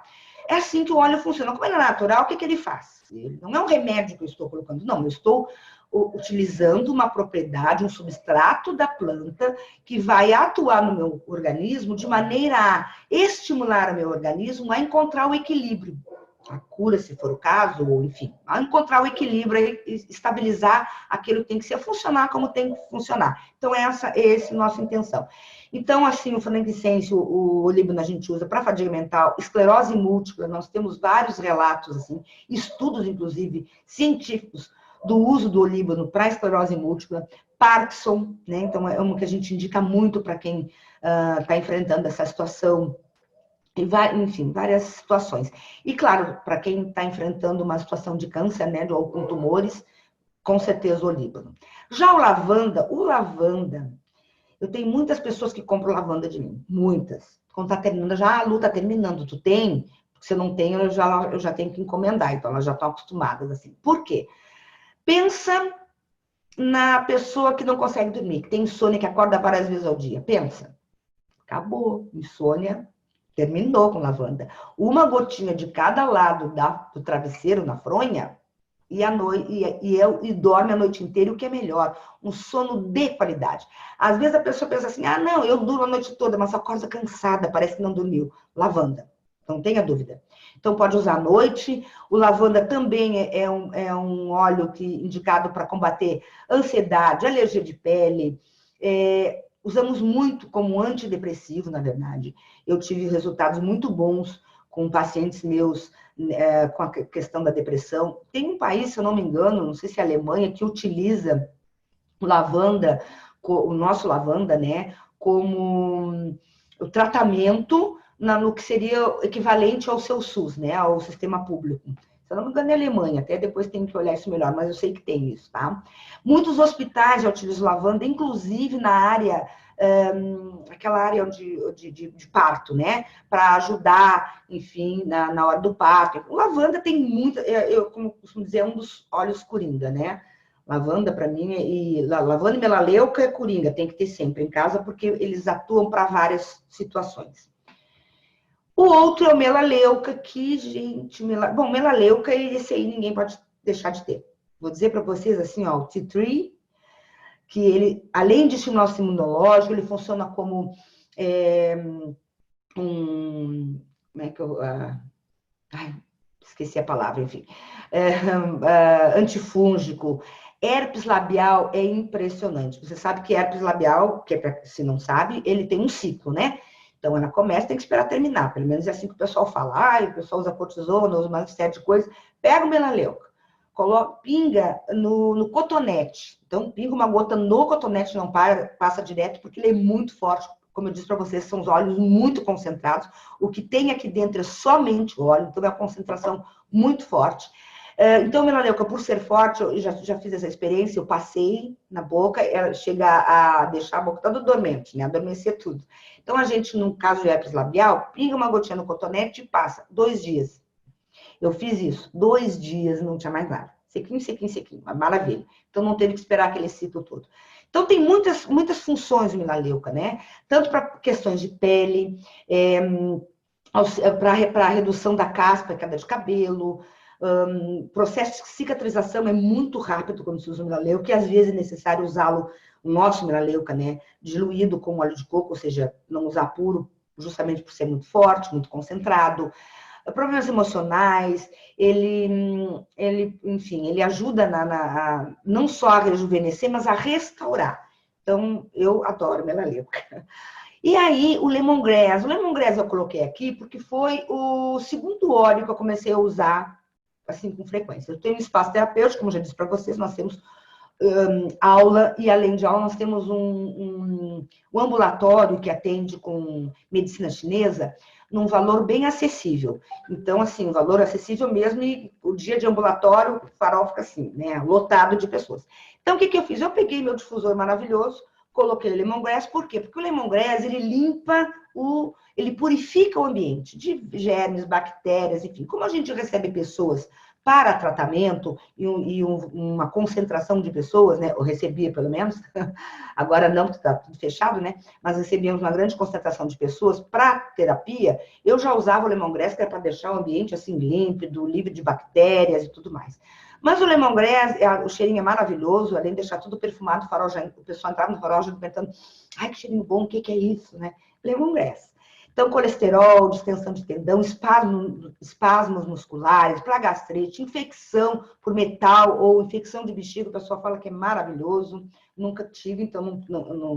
É assim que o óleo funciona. Como ele é natural, o que ele faz? Ele não é um remédio que eu estou colocando, não. Eu estou utilizando uma propriedade, um substrato da planta que vai atuar no meu organismo de maneira a estimular o meu organismo a encontrar o equilíbrio. A cura, se for o caso, ou enfim, a encontrar o equilíbrio, estabilizar aquilo que tem que ser, funcionar como tem que funcionar. Então, essa é a nossa intenção. Então, assim, o frankincense, o olíbano a gente usa para fadiga mental, esclerose múltipla, nós temos vários relatos, assim, estudos, inclusive, científicos, do uso do olíbano para esclerose múltipla, Parkinson, né? Então, é uma que a gente indica muito para quem está enfrentando essa situação, enfim, várias situações. E, claro, para quem está enfrentando uma situação de câncer, né, ou com tumores, com certeza o olíbano. Já o lavanda, eu tenho muitas pessoas que compram lavanda de mim, muitas. Quando está terminando, a Lu está terminando, tu tem? Porque se eu não tenho, eu já tenho que encomendar, então elas já estão acostumadas, assim. Por quê? Pensa na pessoa que não consegue dormir, que tem insônia, que acorda várias vezes ao dia. Pensa. Acabou. Insônia terminou com lavanda. Uma gotinha de cada lado do travesseiro, na fronha, e dorme a noite inteira, o que é melhor, um sono de qualidade. Às vezes a pessoa pensa assim, não, eu durmo a noite toda, mas acorda cansada, parece que não dormiu. Lavanda, não tenha dúvida. Então pode usar à noite. O lavanda também é um óleo indicado para combater ansiedade, alergia de pele, usamos muito como antidepressivo, na verdade. Eu tive resultados muito bons com pacientes meus com a questão da depressão. Tem um país, se eu não me engano, não sei se é a Alemanha, que utiliza o lavanda, o nosso lavanda, né, como o tratamento no que seria equivalente ao seu SUS, né, ao sistema público. Se eu não me engano, é a Alemanha, até depois tem que olhar isso melhor, mas eu sei que tem isso, tá? Muitos hospitais já utilizam lavanda, inclusive na área, aquela área de parto, né? Para ajudar, enfim, na hora do parto. O lavanda tem muita, eu como costumo dizer, é um dos óleos coringa, né? Lavanda, para mim, lavanda e melaleuca é coringa, tem que ter sempre em casa, porque eles atuam para várias situações. O outro é o melaleuca, que, gente, bom, melaleuca, esse aí ninguém pode deixar de ter. Vou dizer para vocês assim, ó, o tea tree, que ele, além de estimular o sistema imunológico, ele funciona como como é que eu... esqueci a palavra, enfim. Antifúngico. Herpes labial é impressionante. Você sabe que herpes labial, que se não sabe, ele tem um ciclo, né? Então, ela começa, tem que esperar terminar. Pelo menos é assim que o pessoal fala. O pessoal usa cortisona, usa uma série de coisas. Pega o melaleuca, pinga no cotonete. Então, pinga uma gota no cotonete, não passa direto, porque ele é muito forte. Como eu disse para vocês, são os óleos muito concentrados. O que tem aqui dentro é somente óleo, então é uma concentração muito forte. Então, melaleuca, por ser forte, eu já fiz essa experiência, eu passei na boca, ela chega a deixar a boca toda dormente, né? Adormecer tudo. Então, a gente, no caso de herpes labial, pinga uma gotinha no cotonete e passa 2 dias. Eu fiz isso, 2 dias, não tinha mais nada. Sequinho, sequinho, sequinho, uma maravilha. Então, não teve que esperar aquele ciclo todo. Então, tem muitas funções o melaleuca, né? Tanto para questões de pele, para a redução da caspa, queda de cabelo, processo de cicatrização é muito rápido quando se usa o melaleuca, e às vezes é necessário usá-lo, o nosso melaleuca, né? Diluído com óleo de coco, ou seja, não usar puro, justamente por ser muito forte, muito concentrado. problemas emocionais, enfim, ele ajuda não só a rejuvenescer, mas a restaurar. Então, eu adoro melaleuca. E aí, o lemongrass. O lemongrass eu coloquei aqui porque foi o segundo óleo que eu comecei a usar, assim, com frequência. Eu tenho um espaço terapêutico, como já disse para vocês, nós temos aula, e além de aula, nós temos um ambulatório que atende com medicina chinesa, num valor bem acessível. Então, assim, um valor acessível mesmo, e o dia de ambulatório, o farol fica assim, né, lotado de pessoas. Então, o que eu fiz? Eu peguei meu difusor maravilhoso, coloquei o lemongrass, por quê? Porque o lemongrass, ele limpa ele purifica o ambiente de germes, bactérias, enfim. Como a gente recebe pessoas para tratamento e uma concentração de pessoas, né? Eu recebia, pelo menos, agora não, porque está tudo fechado, né? Mas recebíamos uma grande concentração de pessoas para terapia. Eu já usava o lemongrass, que era para deixar o ambiente assim límpido, livre de bactérias e tudo mais. Mas o lemongrass, o cheirinho é maravilhoso, além de deixar tudo perfumado, o pessoal entrava no farol já perguntando, ai, que cheirinho bom, o que é isso, né? Lemongrass. Então, colesterol, distensão de tendão, espasmos musculares, para gastrite, infecção por metal ou infecção de bexiga, o pessoal fala que é maravilhoso. Nunca tive, então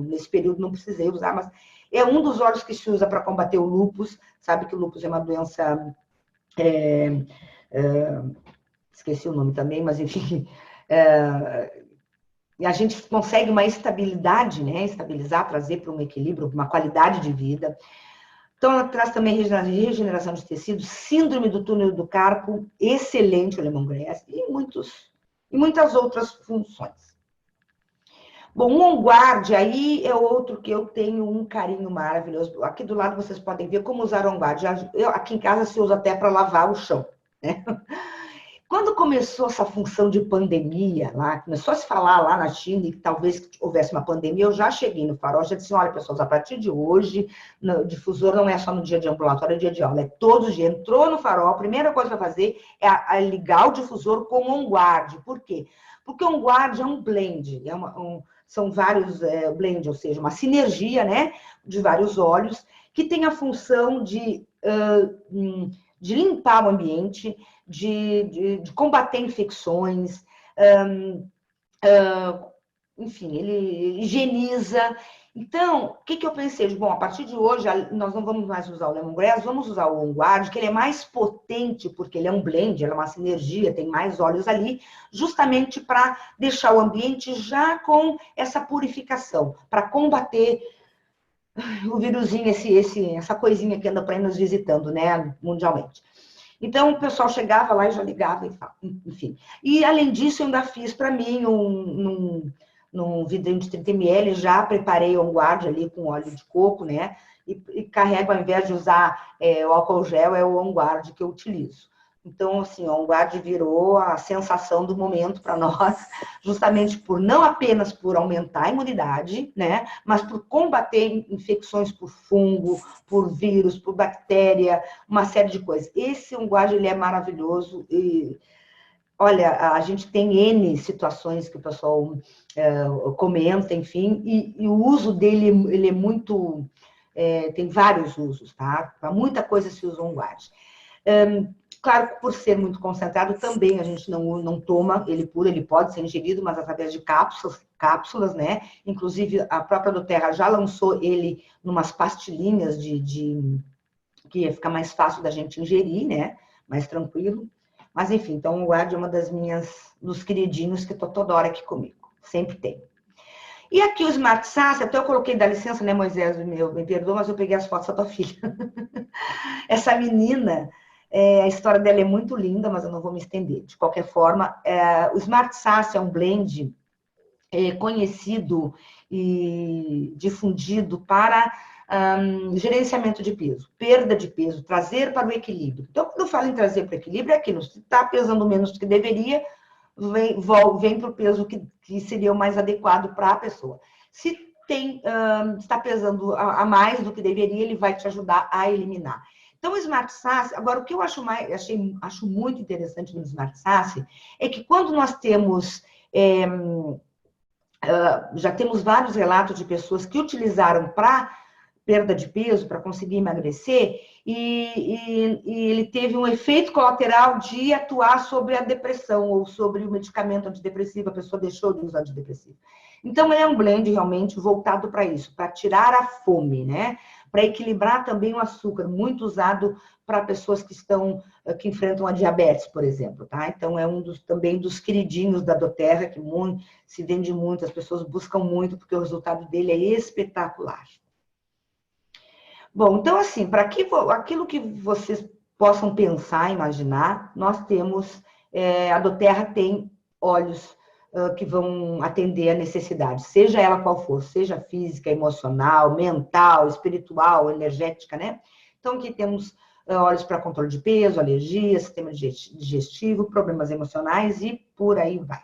nesse período não precisei usar, mas é um dos óleos que se usa para combater o lúpus. Sabe que o lúpus é uma doença... esqueci o nome também, mas enfim... a gente consegue uma estabilidade, né? Estabilizar, trazer para um equilíbrio, uma qualidade de vida. Então, ela traz também regeneração de tecido, síndrome do túnel do carpo, excelente o lemongrass, e muitas outras funções. Bom, o On Guard aí é outro que eu tenho um carinho maravilhoso. Aqui do lado vocês podem ver como usar On Guard. Aqui em casa se usa até para lavar o chão, né? Quando começou essa função de pandemia, começou a se falar lá na China que talvez houvesse uma pandemia, eu já cheguei no farol, já disse, olha, pessoal, a partir de hoje, o difusor não é só no dia de ambulatório, é dia de aula, é todo dia. Entrou no farol, a primeira coisa que vai fazer é ligar o difusor com o On Guard. Por quê? Porque o On Guard é um blend, são vários blend, ou seja, uma sinergia, né, de vários óleos, que tem a função de limpar o ambiente, de combater infecções, enfim, ele higieniza. Então, o que eu pensei? Bom, a partir de hoje, nós não vamos mais usar o lemongrass, vamos usar o On Guard, que ele é mais potente, porque ele é um blend, ele é uma sinergia, tem mais óleos ali, justamente para deixar o ambiente já com essa purificação, para combater o vírusinho, essa coisinha que anda por aí nos visitando, né, mundialmente. Então, o pessoal chegava lá e já ligava e tal, enfim. E, além disso, eu ainda fiz para mim num vidrinho de 30 ml, já preparei o On Guard ali com óleo de coco, né? E carrego, ao invés de usar o álcool gel, é o On Guard que eu utilizo. Então, assim, o On Guard virou a sensação do momento para nós, justamente não apenas por aumentar a imunidade, né? Mas por combater infecções por fungo, por vírus, por bactéria, uma série de coisas. Esse On Guard, ele é maravilhoso e, olha, a gente tem N situações que o pessoal comenta, enfim, e o uso dele, ele é muito... tem vários usos, tá? Para muita coisa se usa On Guard. Claro que por ser muito concentrado, também a gente não toma ele puro, ele pode ser ingerido, mas através de cápsulas, né? Inclusive, a própria doTERRA já lançou ele numas pastilhinhas que fica mais fácil da gente ingerir, né? Mais tranquilo. Mas, enfim, então o Guard é uma dos queridinhos que tô toda hora aqui comigo. Sempre tem. E aqui o Smart Sass, até eu coloquei, dá licença, né, Moisés, me perdoa, mas eu peguei as fotos da tua filha. Essa menina... a história dela é muito linda, mas eu não vou me estender. De qualquer forma, o Smart Sass é um blend conhecido e difundido para gerenciamento de peso, perda de peso, trazer para o equilíbrio. Então, quando eu falo em trazer para o equilíbrio, é aquilo, se está pesando menos do que deveria, vem para o peso que seria o mais adequado para a pessoa. Se está pesando a mais do que deveria, ele vai te ajudar a eliminar. Então, o Smart Sass, agora, o que eu acho muito interessante no Smart Sass é que quando nós temos, já temos vários relatos de pessoas que utilizaram para perda de peso, para conseguir emagrecer, e ele teve um efeito colateral de atuar sobre a depressão ou sobre o medicamento antidepressivo, a pessoa deixou de usar antidepressivo. Então, é um blend realmente voltado para isso, para tirar a fome, né? Para equilibrar também o açúcar, muito usado para pessoas que enfrentam a diabetes, por exemplo, tá? Então, é também dos queridinhos da doTERRA, que se vende muito, as pessoas buscam muito, porque o resultado dele é espetacular. Bom, então, assim, para aquilo que vocês possam pensar, imaginar, nós temos, a doTERRA tem óleos que vão atender a necessidade, seja ela qual for, seja física, emocional, mental, espiritual, energética, né? Então, aqui temos óleos para controle de peso, alergia, sistema digestivo, problemas emocionais e por aí vai.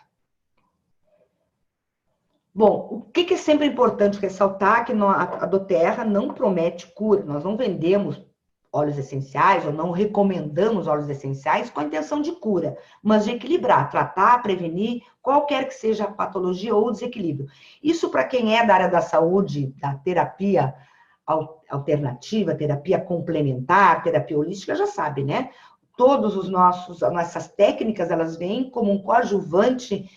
Bom, o que é sempre importante ressaltar que a doTERRA não promete cura, nós não vendemos óleos essenciais ou não recomendamos óleos essenciais com a intenção de cura, mas de equilibrar, tratar, prevenir qualquer que seja a patologia ou desequilíbrio. Isso para quem é da área da saúde, da terapia alternativa, terapia complementar, terapia holística, já sabe, né? Nossas técnicas, elas vêm como um coadjuvante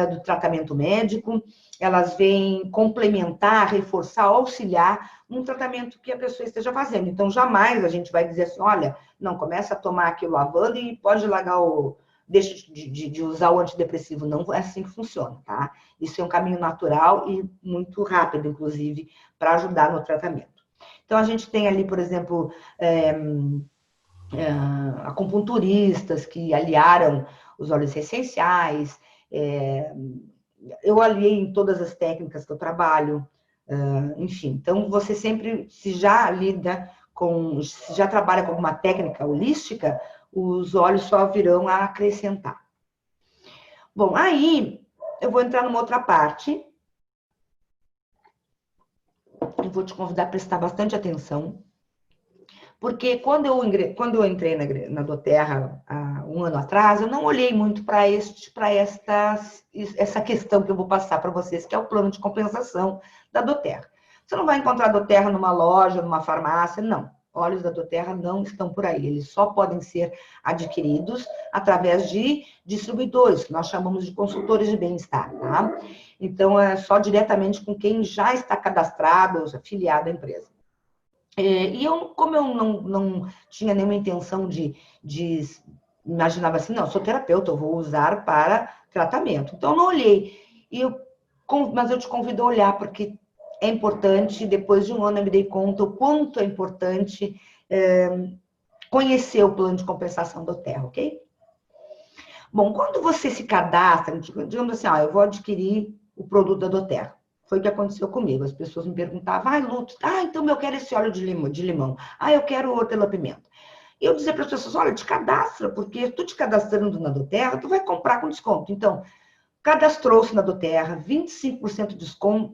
do tratamento médico, elas vêm complementar, reforçar, auxiliar num tratamento que a pessoa esteja fazendo. Então, jamais a gente vai dizer assim, olha, não, começa a tomar aquilo lavando e pode largar deixa de usar o antidepressivo. Não é assim que funciona, tá? Isso é um caminho natural e muito rápido, inclusive, para ajudar no tratamento. Então, a gente tem ali, por exemplo, acupunturistas que aliaram os óleos essenciais. Eu aliei em todas as técnicas que eu trabalho, enfim. Então, você sempre, se já trabalha com alguma técnica holística, os óleos só virão a acrescentar. Bom, aí eu vou entrar numa outra parte. Eu vou te convidar a prestar bastante atenção. Porque quando eu entrei na doTERRA há um ano atrás, eu não olhei muito para essa questão que eu vou passar para vocês, que é o plano de compensação da doTERRA. Você não vai encontrar a doTERRA numa loja, numa farmácia, não. Óleos da doTERRA não estão por aí. Eles só podem ser adquiridos através de distribuidores, que nós chamamos de consultores de bem-estar, tá? Então, é só diretamente com quem já está cadastrado, ou afiliado à empresa. E como eu não tinha nenhuma intenção de imaginava assim, não, sou terapeuta, eu vou usar para tratamento. Então, eu não olhei. Mas eu te convido a olhar, porque é importante, depois de um ano eu me dei conta o quanto é importante conhecer o plano de compensação do doTERRA, ok? Bom, quando você se cadastra, digamos assim, eu vou adquirir o produto da doTERRA. Foi o que aconteceu comigo. As pessoas me perguntavam, Lúcia, então eu quero esse óleo de limão. Eu quero hortelã-pimenta. E eu dizia para as pessoas, olha, te cadastra, porque tu te cadastrando na doTERRA, tu vai comprar com desconto. Então, cadastrou-se na doTERRA, 25%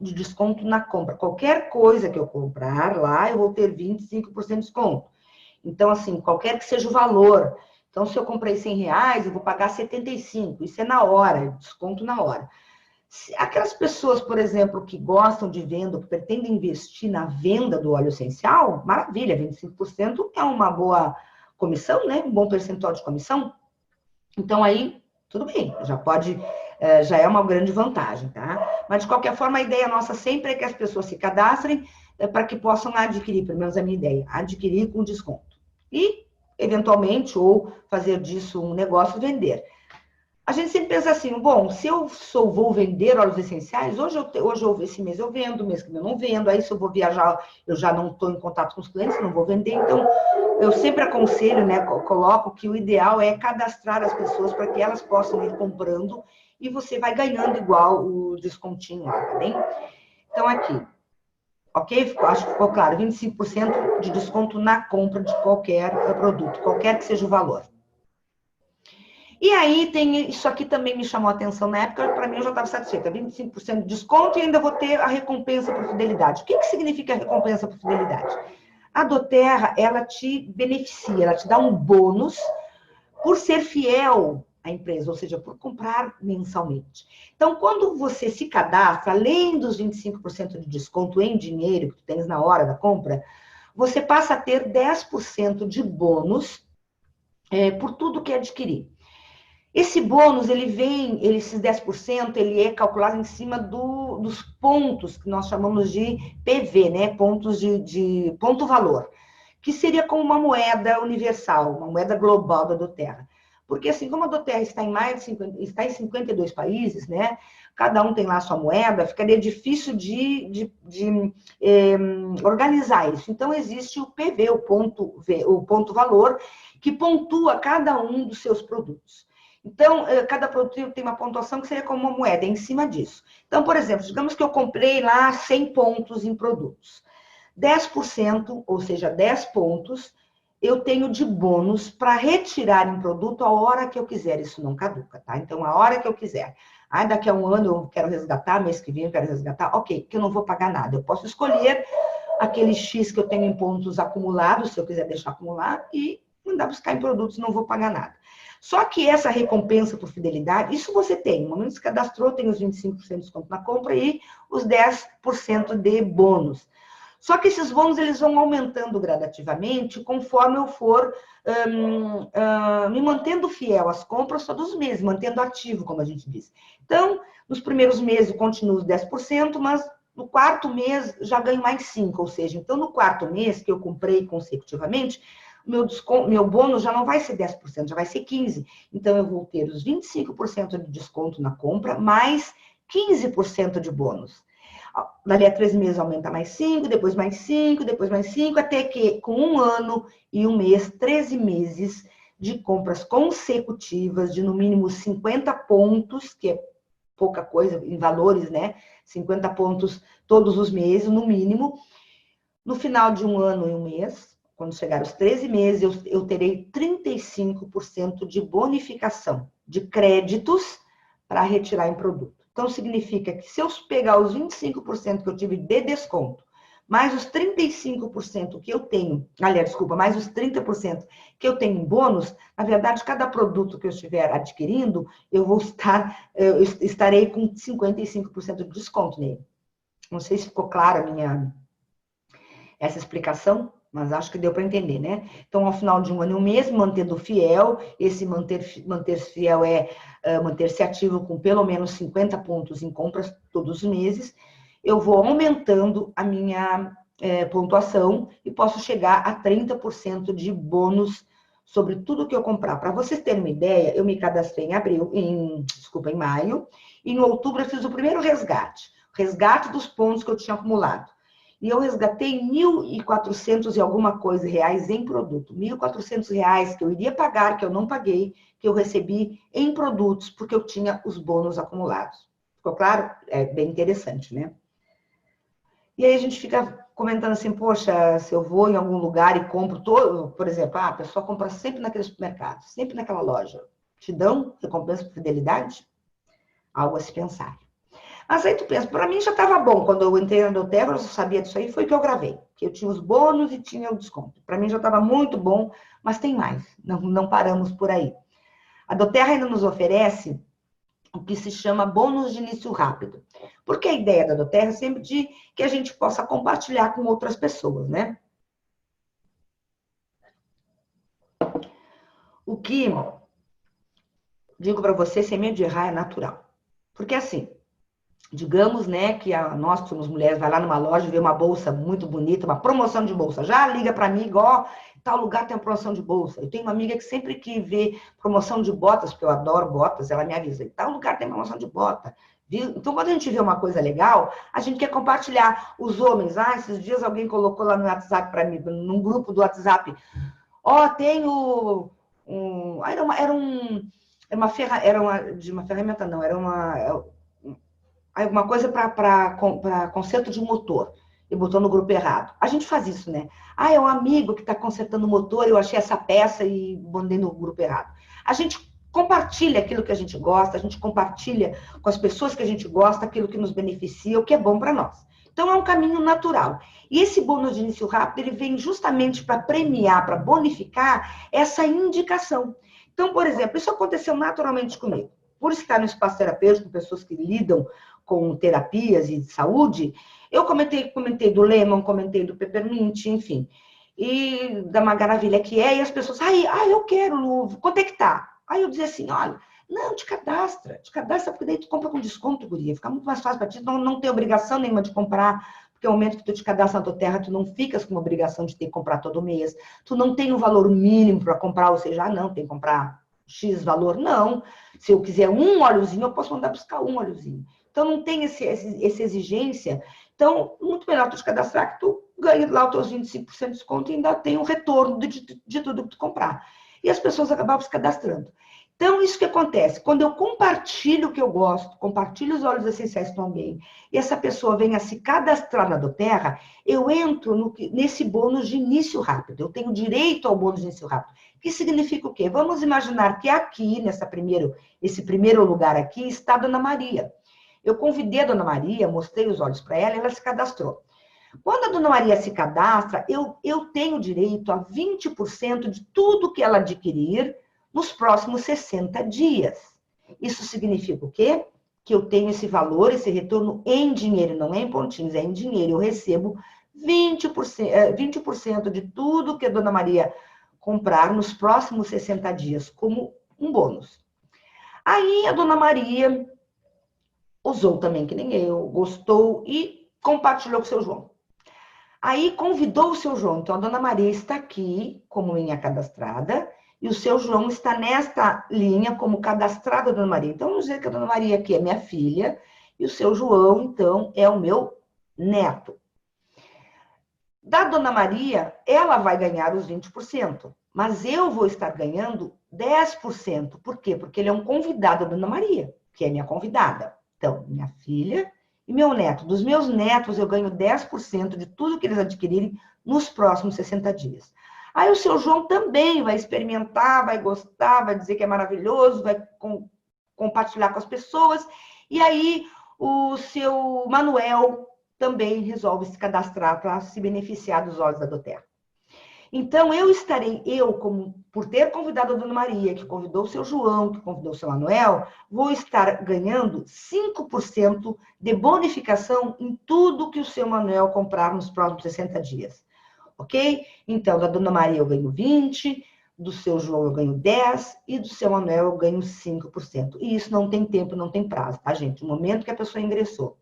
de desconto na compra. Qualquer coisa que eu comprar lá, eu vou ter 25% de desconto. Então, assim, qualquer que seja o valor. Então, se eu comprei R$100, eu vou pagar 75. Isso é na hora, desconto na hora. Aquelas pessoas, por exemplo, que gostam de venda, que pretendem investir na venda do óleo essencial, maravilha, 25% é uma boa comissão, né? Um bom percentual de comissão. Então, aí, tudo bem, já é uma grande vantagem, tá? Mas, de qualquer forma, a ideia nossa sempre é que as pessoas se cadastrem para que possam adquirir, pelo menos a minha ideia, adquirir com desconto. E, eventualmente, ou fazer disso um negócio, vender. A gente sempre pensa assim, bom, se eu vou vender óleos essenciais, esse mês eu vendo, mês que eu não vendo, aí se eu vou viajar, eu já não estou em contato com os clientes, não vou vender. Então, eu sempre aconselho, né, coloco que o ideal é cadastrar as pessoas para que elas possam ir comprando e você vai ganhando igual o descontinho lá, tá bem? Então, aqui, ok? Acho que ficou claro, 25% de desconto na compra de qualquer produto, qualquer que seja o valor. E aí, isso aqui também me chamou a atenção na época, para mim eu já estava satisfeita, 25% de desconto e ainda vou ter a recompensa por fidelidade. O que significa a recompensa por fidelidade? A doTERRA, ela te beneficia, ela te dá um bônus por ser fiel a empresa, ou seja, por comprar mensalmente. Então, quando você se cadastra, além dos 25% de desconto em dinheiro que tu tens na hora da compra, você passa a ter 10% de bônus por tudo que adquirir. Esse bônus, esses 10%, ele é calculado em cima dos pontos que nós chamamos de PV, né? Pontos de ponto-valor, que seria como uma moeda universal, uma moeda global da doTERRA. Porque assim, como a doTERRA está em 52 países, né? Cada um tem lá a sua moeda, ficaria difícil de organizar isso. Então, existe o PV, o ponto valor, que pontua cada um dos seus produtos. Então, cada produto tem uma pontuação que seria como uma moeda, em cima disso. Então, por exemplo, digamos que eu comprei lá 100 pontos em produtos. 10%, ou seja, 10 pontos, eu tenho de bônus para retirar em produto a hora que eu quiser. Isso não caduca, tá? Então, a hora que eu quiser. Daqui a um ano eu quero resgatar, mês que vem eu quero resgatar. Ok, que eu não vou pagar nada. Eu posso escolher aquele X que eu tenho em pontos acumulados, se eu quiser deixar acumular, e mandar buscar em produtos, não vou pagar nada. Só que essa recompensa por fidelidade, isso você tem. No momento que se cadastrou, tem os 25% de desconto na compra e os 10% de bônus. Só que esses bônus, eles vão aumentando gradativamente conforme eu for me mantendo fiel às compras todos os meses, mantendo ativo, como a gente diz. Então, nos primeiros meses eu continuo os 10%, mas no quarto mês já ganho mais 5%. Ou seja, então no quarto mês que eu comprei consecutivamente, meu bônus já não vai ser 10%, já vai ser 15%. Então, eu vou ter os 25% de desconto na compra, mais 15% de bônus. Dali a 3 meses aumenta mais 5%, depois mais 5%, depois mais 5%, até que com 1 ano e 1 mês, 13 meses de compras consecutivas de no mínimo 50 pontos, que é pouca coisa em valores, né? 50 pontos todos os meses, no mínimo. No final de 1 ano e 1 mês, quando chegar os 13 meses, eu terei 35% de bonificação de créditos para retirar em produto. Então, significa que se eu pegar os 25% que eu tive de desconto, mais os 35% que eu tenho, aliás, desculpa, mais os 30% que eu tenho em bônus, na verdade, cada produto que eu estiver adquirindo, eu estarei com 55% de desconto nele. Não sei se ficou clara essa explicação, mas acho que deu para entender, né? Então, ao final de 1 ano e 1 mês, mantendo fiel, esse manter-se fiel é manter-se ativo com pelo menos 50 pontos em compras todos os meses, eu vou aumentando a minha pontuação e posso chegar a 30% de bônus sobre tudo que eu comprar. Para vocês terem uma ideia, eu me cadastrei em maio, e em outubro eu fiz o primeiro resgate dos pontos que eu tinha acumulado. E eu resgatei 1.400 e alguma coisa reais em produto. 1.400 reais que eu iria pagar, que eu não paguei, que eu recebi em produtos, porque eu tinha os bônus acumulados. Ficou claro? É bem interessante, né? E aí a gente fica comentando assim, poxa, se eu vou em algum lugar e compro todo, por exemplo, a pessoa compra sempre naquele supermercado, sempre naquela loja. Te dão recompensa por fidelidade? Algo a se pensar. Mas aí tu pensa, para mim já estava bom. Quando eu entrei na doTERRA, eu sabia disso aí, foi que eu gravei. Que eu tinha os bônus e tinha o desconto. Para mim já estava muito bom, mas tem mais. Não paramos por aí. A doTERRA ainda nos oferece o que se chama bônus de início rápido. Porque a ideia da doTERRA é sempre de que a gente possa compartilhar com outras pessoas, né? O que digo para você, sem medo de errar, é natural. Porque assim, digamos, né, que nós que somos mulheres, vai lá numa loja e vê uma bolsa muito bonita, uma promoção de bolsa, já liga para mim, igual, tal lugar tem uma promoção de bolsa. Eu tenho uma amiga que sempre que vê promoção de botas, porque eu adoro botas, ela me avisa, tal lugar tem promoção de bota. Viu? Então, quando a gente vê uma coisa legal, a gente quer compartilhar. Os homens, esses dias alguém colocou lá no WhatsApp para mim, num grupo do WhatsApp, tenho de uma ferramenta, não, era alguma coisa para conserto de motor, e botou no grupo errado. A gente faz isso, né? É um amigo que está consertando o motor, eu achei essa peça e botei no grupo errado. A gente compartilha aquilo que a gente gosta, a gente compartilha com as pessoas que a gente gosta, aquilo que nos beneficia, o que é bom para nós. Então, é um caminho natural. E esse bônus de início rápido, ele vem justamente para premiar, para bonificar essa indicação. Então, por exemplo, isso aconteceu naturalmente comigo. Por estar no espaço terapêutico, com pessoas que lidam com terapias e de saúde, eu comentei do lemon, comentei do peppermint, enfim, e da maravilha que é, e as pessoas, eu quero, Lu, quanto é que tá? Aí eu dizia assim, olha, não, te cadastra, porque daí tu compra com desconto, guria, fica muito mais fácil para ti, não tem obrigação nenhuma de comprar, porque no momento que tu te cadastra na tua terra, tu não ficas com obrigação de ter que comprar todo mês, tu não tem um valor mínimo para comprar, ou seja, não, tem que comprar X valor, não. Se eu quiser um óleozinho, eu posso mandar buscar um óleozinho. Então, não tem essa exigência. Então, muito melhor tu te cadastrar, que tu ganha lá os teus 25% de desconto e ainda tem um retorno de tudo que tu comprar. E as pessoas acabavam se cadastrando. Então, isso que acontece. Quando eu compartilho o que eu gosto, compartilho os óleos essenciais com alguém, e essa pessoa vem a se cadastrar na doTERRA, eu entro nesse bônus de início rápido. Eu tenho direito ao bônus de início rápido. Que significa o quê? Vamos imaginar que aqui, esse primeiro lugar aqui, está a Dona Maria. Eu convidei a Dona Maria, mostrei os óleos para ela, ela se cadastrou. Quando a Dona Maria se cadastra, eu tenho direito a 20% de tudo que ela adquirir nos próximos 60 dias. Isso significa o quê? Que eu tenho esse valor, esse retorno em dinheiro, não é em pontinhos, é em dinheiro. Eu recebo 20% de tudo que a Dona Maria comprar nos próximos 60 dias, como um bônus. Aí a Dona Maria usou também, que nem eu, gostou e compartilhou com o seu João. Aí convidou o seu João. Então a Dona Maria está aqui como minha cadastrada e o seu João está nesta linha como cadastrada da Dona Maria. Então vamos dizer que a Dona Maria aqui é minha filha e o seu João, então, é o meu neto. Da Dona Maria, ela vai ganhar os 20%, mas eu vou estar ganhando 10%. Por quê? Porque ele é um convidado da Dona Maria, que é minha convidada. Então, minha filha e meu neto. Dos meus netos, eu ganho 10% de tudo que eles adquirirem nos próximos 60 dias. Aí o seu João também vai experimentar, vai gostar, vai dizer que é maravilhoso, vai compartilhar com as pessoas. E aí o seu Manuel também resolve se cadastrar para se beneficiar dos óleos da doTERRA. Então, por ter convidado a Dona Maria, que convidou o seu João, que convidou o seu Manuel, vou estar ganhando 5% de bonificação em tudo que o seu Manuel comprar nos próximos 60 dias. Ok? Então, da Dona Maria eu ganho 20%, do seu João eu ganho 10% e do seu Manuel eu ganho 5%. E isso não tem tempo, não tem prazo, tá, gente? No momento que a pessoa ingressou.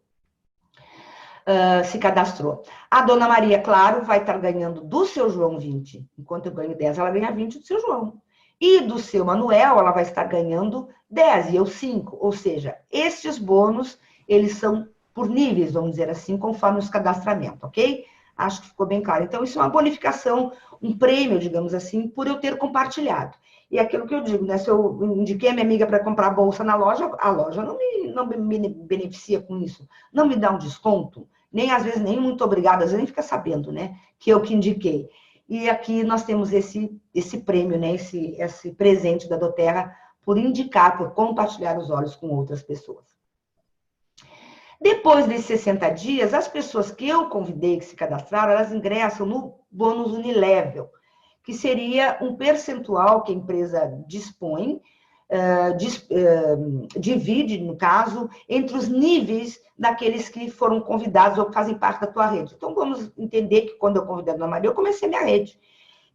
Se cadastrou. A Dona Maria, claro, vai estar ganhando do seu João 20. Enquanto eu ganho 10, ela ganha 20 do seu João. E do seu Manuel, ela vai estar ganhando 10 e eu 5. Ou seja, estes bônus, eles são por níveis, vamos dizer assim, conforme os cadastramentos, ok? Acho que ficou bem claro. Então, isso é uma bonificação, um prêmio, digamos assim, por eu ter compartilhado. E aquilo que eu digo, né? Se eu indiquei a minha amiga para comprar bolsa na loja, a loja não me beneficia com isso. Não me dá um desconto. Nem às vezes, nem muito obrigada, às vezes nem fica sabendo, né? Que eu que indiquei. E aqui nós temos esse prêmio, né? Esse presente da doTERRA por indicar, por compartilhar os óleos com outras pessoas. Depois desses 60 dias, as pessoas que eu convidei que se cadastraram, elas ingressam no bônus Unilevel, que seria um percentual que a empresa dispõe, divide, no caso, entre os níveis daqueles que foram convidados ou que fazem parte da tua rede. Então, vamos entender que quando eu convidei a Dona Maria, eu comecei minha rede.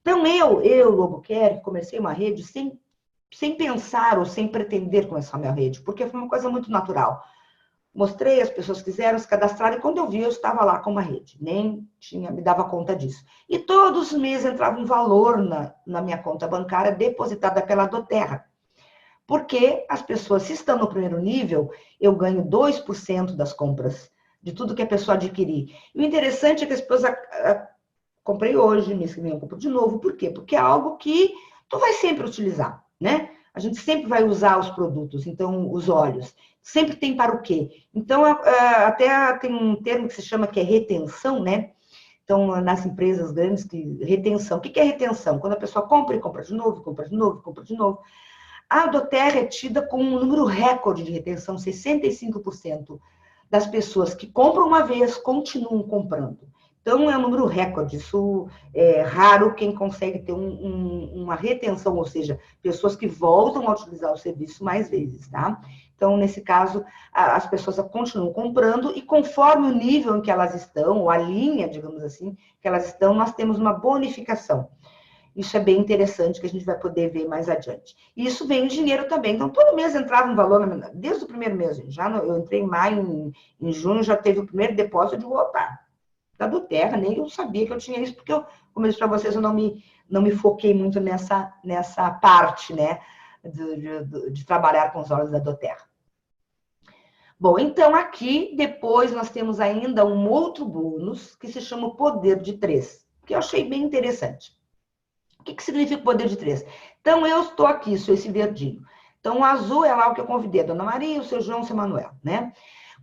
Então, eu Lobo Quer, comecei uma rede sem pensar ou sem pretender começar minha rede, porque foi uma coisa muito natural. Mostrei, as pessoas quiseram se cadastrar, e quando eu vi, eu estava lá com uma rede. Nem me dava conta disso. E todos os meses entrava um valor na minha conta bancária depositada pela doTERRA. Porque as pessoas, se estão no primeiro nível, eu ganho 2% das compras, de tudo que a pessoa adquirir. E o interessante é que as pessoas comprei hoje, mês que vem eu compro de novo. Por quê? Porque é algo que tu vai sempre utilizar, né? A gente sempre vai usar os produtos, então, os óleos. Sempre tem para o quê? Então, até tem um termo que se chama que é retenção, né? Então, nas empresas grandes, retenção. O que é retenção? Quando a pessoa compra e compra de novo, compra de novo, compra de novo. A doTERRA é tida como um número recorde de retenção, 65% das pessoas que compram uma vez continuam comprando. Então, é um número recorde. Isso é raro quem consegue ter uma retenção, ou seja, pessoas que voltam a utilizar o serviço mais vezes, tá? Então, nesse caso, as pessoas continuam comprando e conforme o nível em que elas estão, ou a linha, digamos assim, que elas estão, nós temos uma bonificação. Isso é bem interessante, que a gente vai poder ver mais adiante. E isso vem em dinheiro também. Então, todo mês entrava um valor, desde o primeiro mês, gente. Eu entrei em maio, em junho, já teve o primeiro depósito de opa, da doTERRA, nem eu sabia que eu tinha isso, porque como eu disse para vocês, eu não me foquei muito nessa parte, né, de trabalhar com os olhos da doTERRA. Bom, então aqui, depois, nós temos ainda um outro bônus, que se chama o Poder de 3, que eu achei bem interessante. O que significa o Poder de 3? Então, eu estou aqui, sou esse verdinho. Então, o azul é lá o que eu convidei a Dona Maria, o seu João, o seu Manuel, né?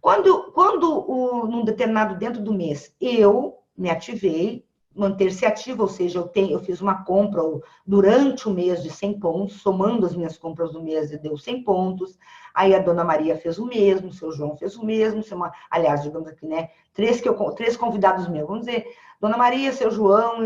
Num determinado dentro do mês, eu me ativei, manter-se ativo, ou seja, eu fiz uma compra durante o mês de 100 pontos, somando as minhas compras do mês, deu 100 pontos. Aí a Dona Maria fez o mesmo, o seu João fez o mesmo, aliás, digamos aqui, né? Três convidados meus, vamos dizer, Dona Maria, seu João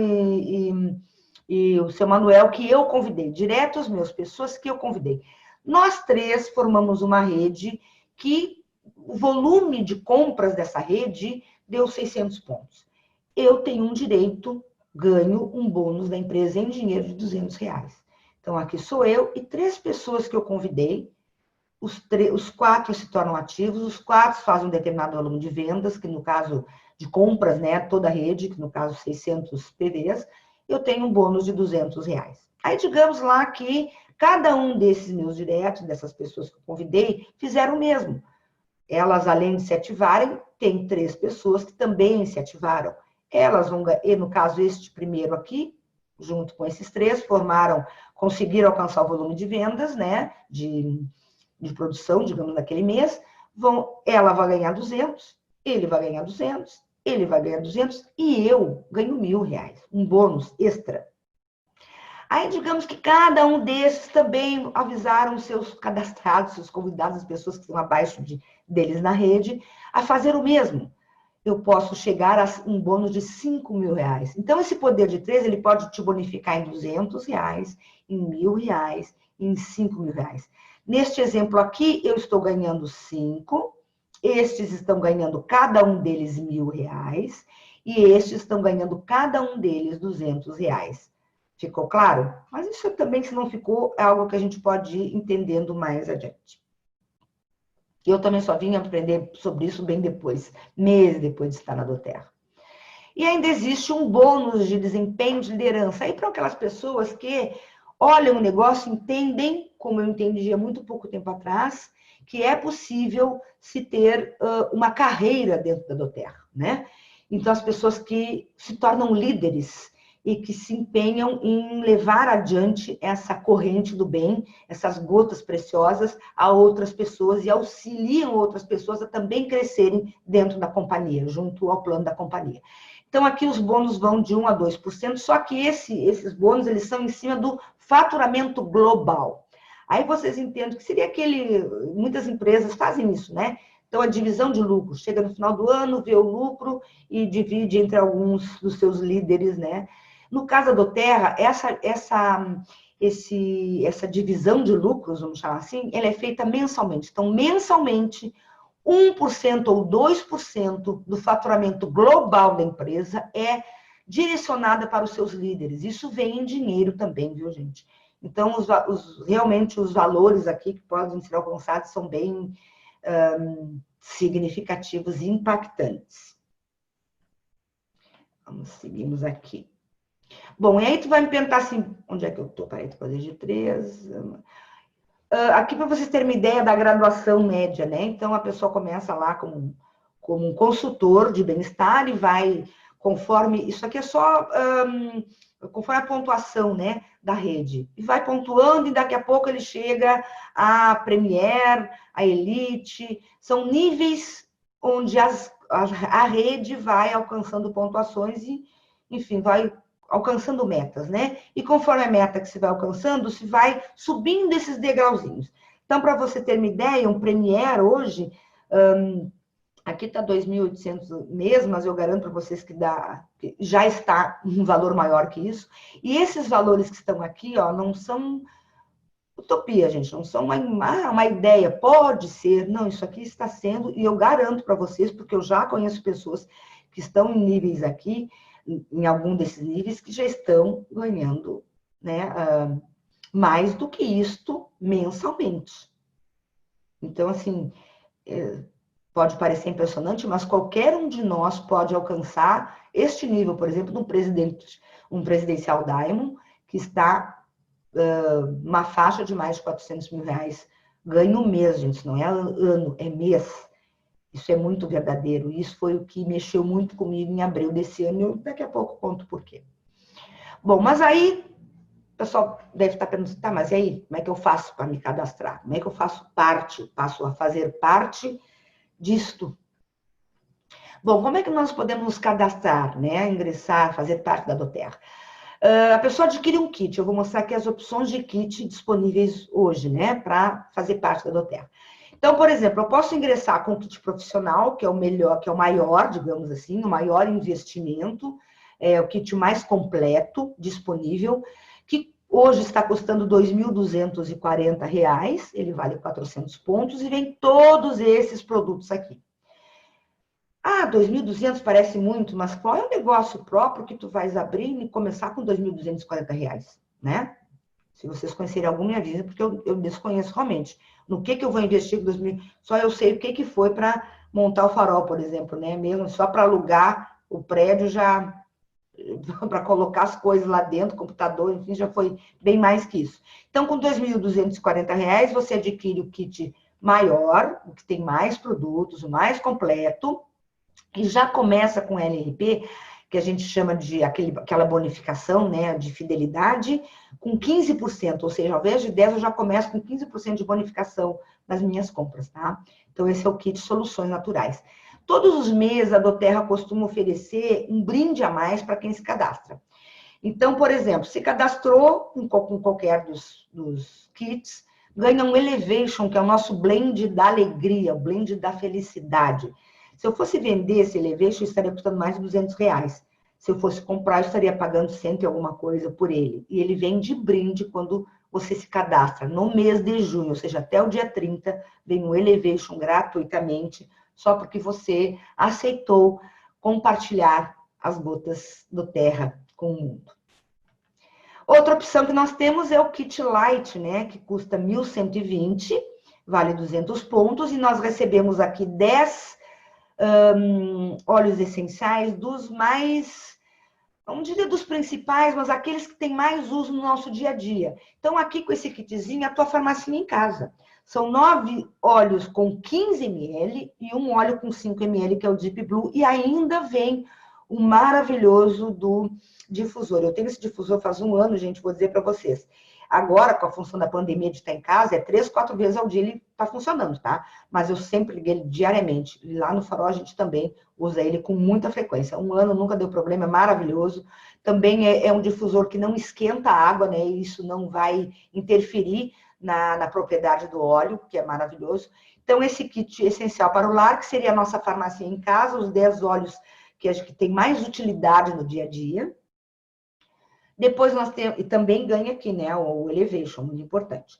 e o seu Manuel, que eu convidei, direto os meus, pessoas que eu convidei. Nós três formamos uma rede que o volume de compras dessa rede deu 600 pontos. Eu tenho um direito, ganho um bônus da empresa em dinheiro de R$200. Então, aqui sou eu e 3 pessoas que eu convidei, os 4 se tornam ativos, os 4 fazem um determinado volume de vendas, que no caso de compras, né, toda a rede, que no caso 600 PVs, eu tenho um bônus de R$200. Aí, digamos lá que cada um desses meus diretos, dessas pessoas que eu convidei, fizeram o mesmo. Elas, além de se ativarem, tem 3 pessoas que também se ativaram. Elas vão, e no caso, este primeiro aqui, junto com esses 3, conseguiram alcançar o volume de vendas, né, de produção, digamos, naquele mês. Ela vai ganhar 200, ele vai ganhar 200, ele vai ganhar 200 e eu ganho R$1.000, um bônus extra. Aí, digamos que cada um desses também avisaram os seus cadastrados, seus convidados, as pessoas que estão abaixo deles na rede, a fazer o mesmo. Eu posso chegar a um bônus de R$5.000. Então, esse poder de 3, ele pode te bonificar em R$200, em R$1.000, em R$5.000. Neste exemplo aqui, eu estou ganhando 5, estes estão ganhando cada um deles R$1.000, e estes estão ganhando cada um deles R$200. Ficou claro? Mas isso também, se não ficou, é algo que a gente pode ir entendendo mais adiante. Eu também só vim aprender sobre isso bem depois, meses depois de estar na doTERRA. E ainda existe um bônus de desempenho de liderança. Aí para aquelas pessoas que olham o negócio, entendem, como eu entendi há muito pouco tempo atrás, que é possível se ter uma carreira dentro da doTERRA, né? Então, as pessoas que se tornam líderes e que se empenham em levar adiante essa corrente do bem, essas gotas preciosas a outras pessoas e auxiliam outras pessoas a também crescerem dentro da companhia, junto ao plano da companhia. Então, aqui os bônus vão de 1% a 2%, só que esses bônus, eles são em cima do faturamento global. Aí vocês entendem que seria muitas empresas fazem isso, né? Então, a divisão de lucro, chega no final do ano, vê o lucro e divide entre alguns dos seus líderes, né? No caso da doTERRA, essa divisão de lucros, vamos chamar assim, ela é feita mensalmente. Então, mensalmente, 1% ou 2% do faturamento global da empresa é direcionada para os seus líderes. Isso vem em dinheiro também, viu, gente? Então, realmente, os valores aqui que podem ser alcançados são bem significativos e impactantes. Seguimos aqui. Bom, e aí tu vai me perguntar assim, onde é que eu estou? Peraí, poder de 3. Aqui para vocês terem uma ideia da graduação média, né? Então, a pessoa começa lá como um consultor de bem-estar e vai, conforme... Isso aqui é só conforme a pontuação, né, da rede. E vai pontuando e daqui a pouco ele chega a Premier, a Elite. São níveis onde a rede vai alcançando pontuações e, enfim, vai alcançando metas, né? E conforme a meta que se vai alcançando, se vai subindo esses degrauzinhos. Então, para você ter uma ideia, um Premier hoje, Aqui está 2.800 mês, mas eu garanto para vocês que já está um valor maior que isso. E esses valores que estão aqui, ó, não são utopia, gente, não são uma ideia, pode ser. Não, isso aqui está sendo, e eu garanto para vocês, porque eu já conheço pessoas que estão em níveis aqui, em algum desses níveis, que já estão ganhando, né, mais do que isto mensalmente. Então, assim, pode parecer impressionante, mas qualquer um de nós pode alcançar este nível, por exemplo, um presidencial Diamond, que está uma faixa de mais de 400 mil reais ganho no mês, gente, isso não é ano, é mês. Isso é muito verdadeiro. Isso foi o que mexeu muito comigo em abril desse ano, e eu daqui a pouco conto por quê. Bom, mas aí o pessoal deve estar perguntando, tá, mas e aí, como é que eu faço para me cadastrar? Como é que eu passo a fazer parte disto? Bom, como é que nós podemos nos cadastrar, né? Ingressar, fazer parte da doTERRA? A pessoa adquire um kit. Eu vou mostrar aqui as opções de kit disponíveis hoje, né? Para fazer parte da doTERRA. Então, por exemplo, eu posso ingressar com o kit profissional, que é o melhor, que é o maior, digamos assim, o maior investimento, é o kit mais completo disponível, que hoje está custando R$ 2.240, ele vale 400 pontos e vem todos esses produtos aqui. Ah, 2.200 parece muito, mas qual é o negócio próprio que tu vais abrir e começar com R$ 2.240, né? Se vocês conhecerem algum, me avisem, porque eu desconheço realmente. No que eu vou investir com 2.000? Só eu sei o que foi para montar o farol, por exemplo, né? Mesmo só para alugar o prédio, já para colocar as coisas lá dentro, computador, enfim, já foi bem mais que isso. Então, com R$ 2.240, você adquire o kit maior, o que tem mais produtos, o mais completo, e já começa com LRP, que a gente chama de aquela bonificação, né, de fidelidade, com 15%, ou seja, ao invés de 10, eu já começo com 15% de bonificação nas minhas compras, tá? Então, esse é o kit Soluções Naturais. Todos os meses, a doTERRA costuma oferecer um brinde a mais para quem se cadastra. Então, por exemplo, se cadastrou com qualquer dos kits, ganha um Elevation, que é o nosso blend da alegria, o blend da felicidade. Se eu fosse vender esse Elevation, estaria custando mais de R$ 200. Se eu fosse comprar, eu estaria pagando 100 e alguma coisa por ele. E ele vem de brinde quando você se cadastra no mês de junho, ou seja, até o dia 30, vem um Elevation gratuitamente, só porque você aceitou compartilhar as gotas doTERRA com o mundo. Outra opção que nós temos é o kit Light, né, que custa 1.120, vale 200 pontos, e nós recebemos aqui 10 óleos essenciais dos mais, vamos dizer dos principais, mas aqueles que têm mais uso no nosso dia a dia. Então, aqui com esse kitzinho, a tua farmacinha em casa. São 9 óleos com 15 ml e um óleo com 5 ml, que é o Deep Blue, e ainda vem o maravilhoso do difusor. Eu tenho esse difusor faz um ano, gente, vou dizer para vocês. Agora, com a função da pandemia de estar em casa, 3, 4 vezes ao dia ele está funcionando, tá? Mas eu sempre liguei ele diariamente. Lá no Farol a gente também usa ele com muita frequência. Um ano nunca deu problema, é maravilhoso. Também é um difusor que não esquenta a água, né? E isso não vai interferir na propriedade do óleo, que é maravilhoso. Então, esse kit essencial para o lar, que seria a nossa farmácia em casa, os 10 óleos que acho que tem mais utilidade no dia a dia. Depois nós temos, e também ganha aqui, né, o Elevation, muito importante.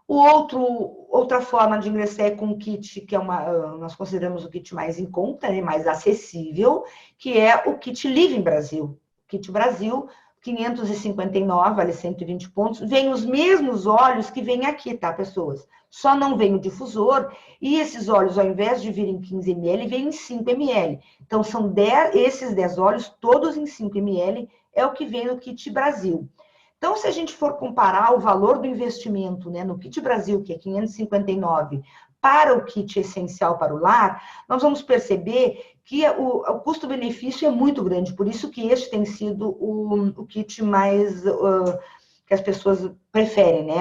Outra forma de ingressar é com o kit, que é nós consideramos o kit mais em conta, né, mais acessível, que é o kit Living Brasil. Kit Brasil, 559, vale 120 pontos. Vem os mesmos óleos que vem aqui, tá, pessoas? Só não vem o difusor, e esses óleos, ao invés de virem em 15 ml, vêm em 5 ml. Então, são esses 10 óleos, todos em 5 ml, é o que vem no kit Brasil. Então, se a gente for comparar o valor do investimento, né, no kit Brasil, que é 559, para o kit essencial para o lar, nós vamos perceber que o custo-benefício é muito grande. Por isso que este tem sido o kit mais que as pessoas preferem, né?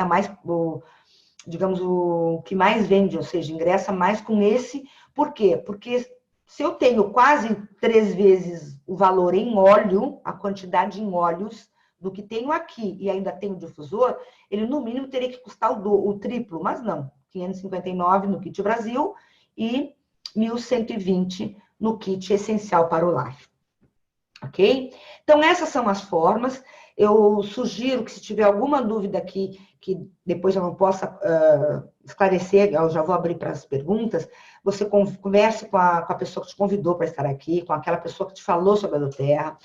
Digamos, o que mais vende, ou seja, ingressa mais com esse. Por quê? Porque se eu tenho quase 3 vezes o valor em óleo, a quantidade em óleos, do que tenho aqui e ainda tenho difusor, ele no mínimo teria que custar o triplo, mas não. 559 no kit Brasil e 1.120 no kit essencial para o lar. Ok? Então, essas são as formas. Eu sugiro que, se tiver alguma dúvida aqui, que depois eu não possa esclarecer, eu já vou abrir para as perguntas, você converse com a pessoa que te convidou para estar aqui, com aquela pessoa que te falou sobre a doTERRA.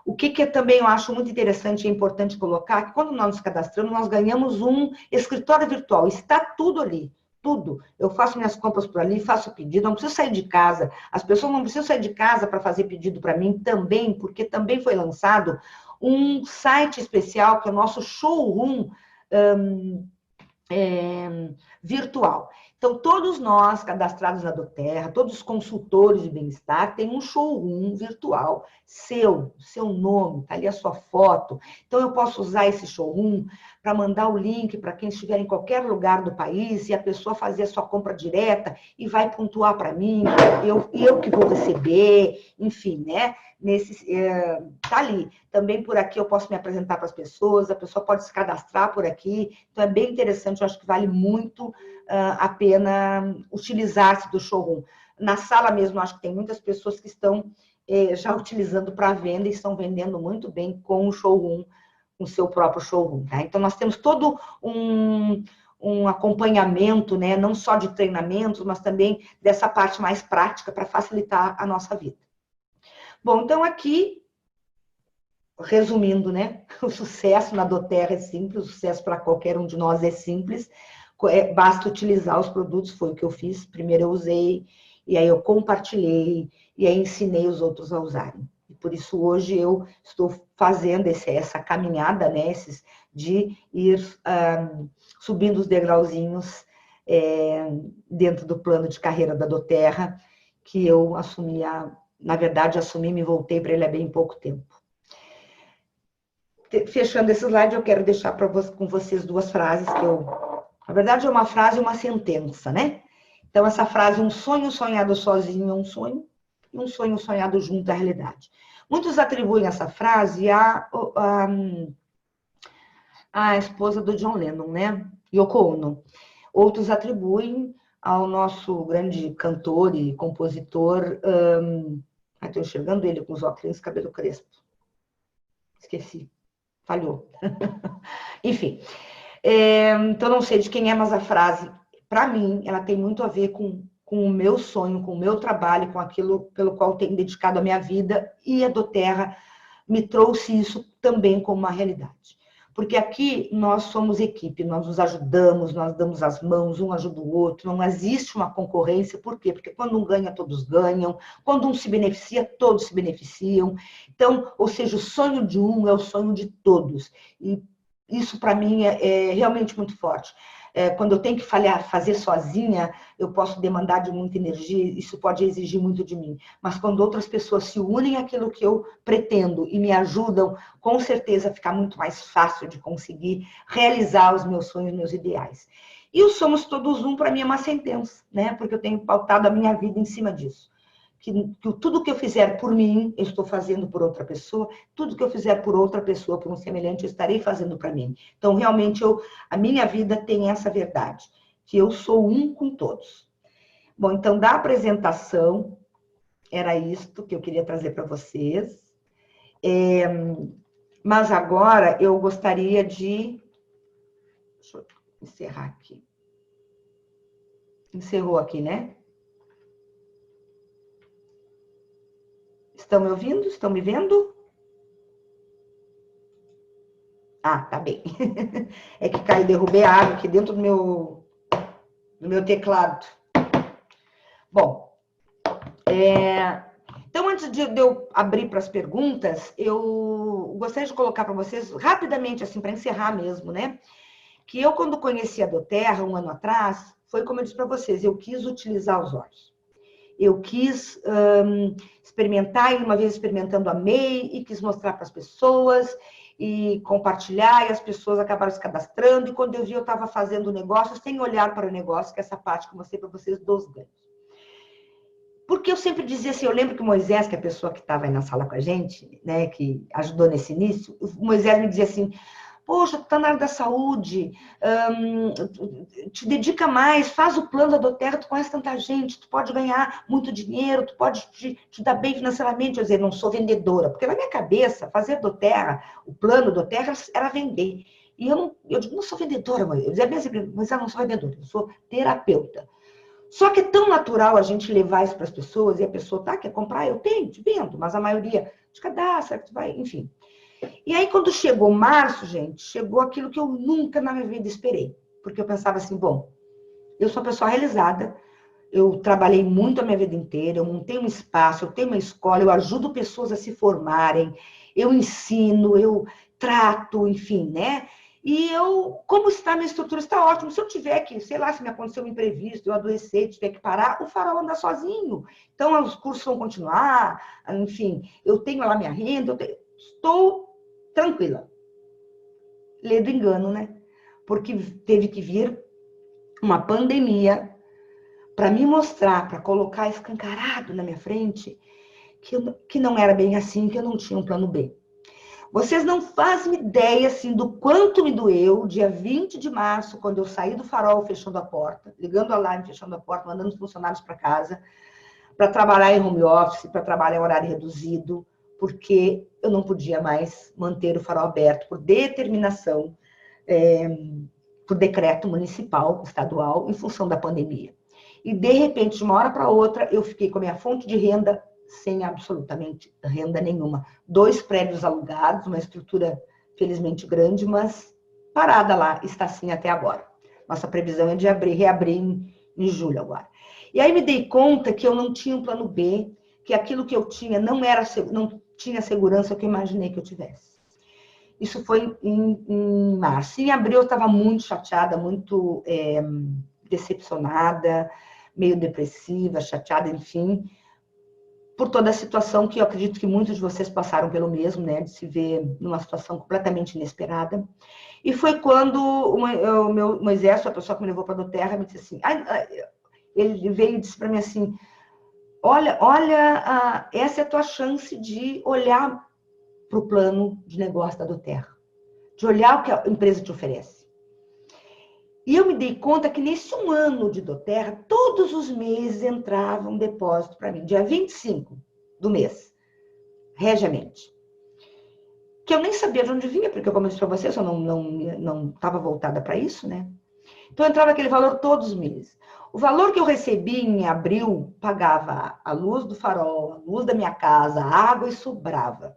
O que também eu acho muito interessante e importante colocar, que quando nós nos cadastramos, nós ganhamos um escritório virtual. Está tudo ali. Tudo. Eu faço minhas compras por ali, faço pedido, não preciso sair de casa. As pessoas não precisam sair de casa para fazer pedido para mim também, porque também foi lançado um site especial, que é o nosso showroom virtual. Então, todos nós, cadastrados na doTERRA, todos os consultores de bem-estar, têm um showroom virtual seu nome, está ali a sua foto. Então, eu posso usar esse showroom para mandar o link para quem estiver em qualquer lugar do país e a pessoa fazer a sua compra direta e vai pontuar para mim, eu que vou receber, enfim, né? Tá ali. Também por aqui eu posso me apresentar para as pessoas, a pessoa pode se cadastrar por aqui. Então, é bem interessante, eu acho que vale muito a pena utilizar-se do showroom. Na sala mesmo, acho que tem muitas pessoas que estão já utilizando para venda e estão vendendo muito bem com o showroom, com o seu próprio showroom. Tá? Então, nós temos todo um acompanhamento, né? Não só de treinamentos, mas também dessa parte mais prática para facilitar a nossa vida. Bom, então aqui, resumindo, né? O sucesso na doTERRA é simples, o sucesso para qualquer um de nós é simples. Basta utilizar os produtos, foi o que eu fiz. Primeiro eu usei, e aí eu compartilhei, e aí ensinei os outros a usarem. E por isso hoje eu estou fazendo essa caminhada, né, de ir subindo os degrauzinhos dentro do plano de carreira da doTERRA, que eu assumi, na verdade, me voltei para ele há bem pouco tempo. Fechando esse slide, eu quero deixar com vocês duas frases que na verdade, é uma frase e uma sentença, né? Então, essa frase, um sonho sonhado sozinho é um sonho, e um sonho sonhado junto à realidade. Muitos atribuem essa frase à esposa do John Lennon, né? Yoko Ono. Outros atribuem ao nosso grande cantor e compositor, estou enxergando ele com os óculos, cabelo crespo. Esqueci, falhou. Enfim. Então, não sei de quem é, mas a frase, para mim, ela tem muito a ver com o meu sonho, com o meu trabalho, com aquilo pelo qual tenho dedicado a minha vida, e a doTERRA me trouxe isso também como uma realidade. Porque aqui nós somos equipe, nós nos ajudamos, nós damos as mãos, um ajuda o outro, não existe uma concorrência. Por quê? Porque quando um ganha, todos ganham, quando um se beneficia, todos se beneficiam. Então, ou seja, o sonho de um é o sonho de todos. E isso, para mim, é realmente muito forte. Quando eu tenho que fazer sozinha, eu posso demandar de muita energia, isso pode exigir muito de mim. Mas quando outras pessoas se unem àquilo que eu pretendo e me ajudam, com certeza fica muito mais fácil de conseguir realizar os meus sonhos, meus ideais. E o Somos Todos Um, para mim, é uma sentença, né? Porque eu tenho pautado a minha vida em cima disso. Que tudo que eu fizer por mim, eu estou fazendo por outra pessoa. Tudo que eu fizer por outra pessoa, por um semelhante, eu estarei fazendo para mim. Então, realmente, a minha vida tem essa verdade, que eu sou um com todos. Bom, então, da apresentação, era isto que eu queria trazer para vocês. Mas agora, eu gostaria de... Deixa eu encerrar aqui. Encerrou aqui, né? Estão me ouvindo? Estão me vendo? Ah, tá bem. É que caiu, derrubei a água aqui dentro do meu teclado. Bom, então, antes de eu abrir para as perguntas, eu gostaria de colocar para vocês, rapidamente, assim, para encerrar mesmo, né? Que eu, quando conheci a doTERRA, um ano atrás, foi como eu disse para vocês, eu quis utilizar os olhos. Eu quis experimentar, e uma vez experimentando, amei, e quis mostrar para as pessoas, e compartilhar, e as pessoas acabaram se cadastrando, e quando eu vi, eu estava fazendo o negócio, sem olhar para o negócio, que é essa parte que eu mostrei para vocês dos ganhos. Porque eu sempre dizia assim, eu lembro que o Moisés, que é a pessoa que estava aí na sala com a gente, né, que ajudou nesse início, o Moisés me dizia assim, poxa, tu tá na área da saúde, te dedica mais, faz o plano da Doterra, tu conhece tanta gente, tu pode ganhar muito dinheiro, tu pode te dar bem financeiramente. Eu dizer, não sou vendedora, porque na minha cabeça, fazer Doterra, o plano Doterra era vender. E eu digo, não sou vendedora, mãe. Eu dizia bem assim, mas eu não sou vendedora, eu sou terapeuta. Só que é tão natural a gente levar isso para as pessoas, e a pessoa, tá, quer comprar? Eu tenho, te vendo, mas a maioria, de cadastro, vai, enfim. E aí, quando chegou março, gente, chegou aquilo que eu nunca na minha vida esperei. Porque eu pensava assim, bom, eu sou uma pessoa realizada, eu trabalhei muito a minha vida inteira, eu montei um espaço, eu tenho uma escola, eu ajudo pessoas a se formarem, eu ensino, eu trato, enfim, né? E como está a minha estrutura? Está ótimo. Se eu tiver que, sei lá, se me acontecer um imprevisto, eu adoecer, tiver que parar, o farol anda sozinho. Então, os cursos vão continuar, enfim, eu tenho lá minha renda, estou tranquila. Lê do engano, né? Porque teve que vir uma pandemia para me mostrar, para colocar escancarado na minha frente, que não era bem assim, que eu não tinha um plano B. Vocês não fazem ideia, assim, do quanto me doeu, dia 20 de março, quando eu saí do farol fechando a porta, ligando o alarme, fechando a porta, mandando os funcionários para casa, para trabalhar em home office, para trabalhar em horário reduzido, porque eu não podia mais manter o farol aberto por determinação, por decreto municipal, estadual, em função da pandemia. E, de repente, de uma hora para outra, eu fiquei com a minha fonte de renda sem absolutamente renda nenhuma. 2 prédios alugados, uma estrutura felizmente grande, mas parada lá, está assim até agora. Nossa previsão é de reabrir em julho agora. E aí me dei conta que eu não tinha um plano B, que aquilo que eu tinha não tinha segurança que eu imaginei que eu tivesse. Isso foi em março. Em abril eu estava muito chateada, muito decepcionada, meio depressiva, chateada, enfim, por toda a situação que eu acredito que muitos de vocês passaram pelo mesmo, né, de se ver numa situação completamente inesperada. E foi quando o meu Moisés, a pessoa que me levou para a Doterra, me disse assim, ele veio e disse para mim assim, olha, essa é a tua chance de olhar para o plano de negócio da Doterra, de olhar o que a empresa te oferece. E eu me dei conta que nesse 1 ano de Doterra, todos os meses entrava um depósito para mim, dia 25 do mês, regiamente. Que eu nem sabia de onde vinha, porque, como eu disse para vocês, eu não estava voltada para isso, né? Então, entrava aquele valor todos os meses. O valor que eu recebi em abril pagava a luz do farol, a luz da minha casa, a água e sobrava.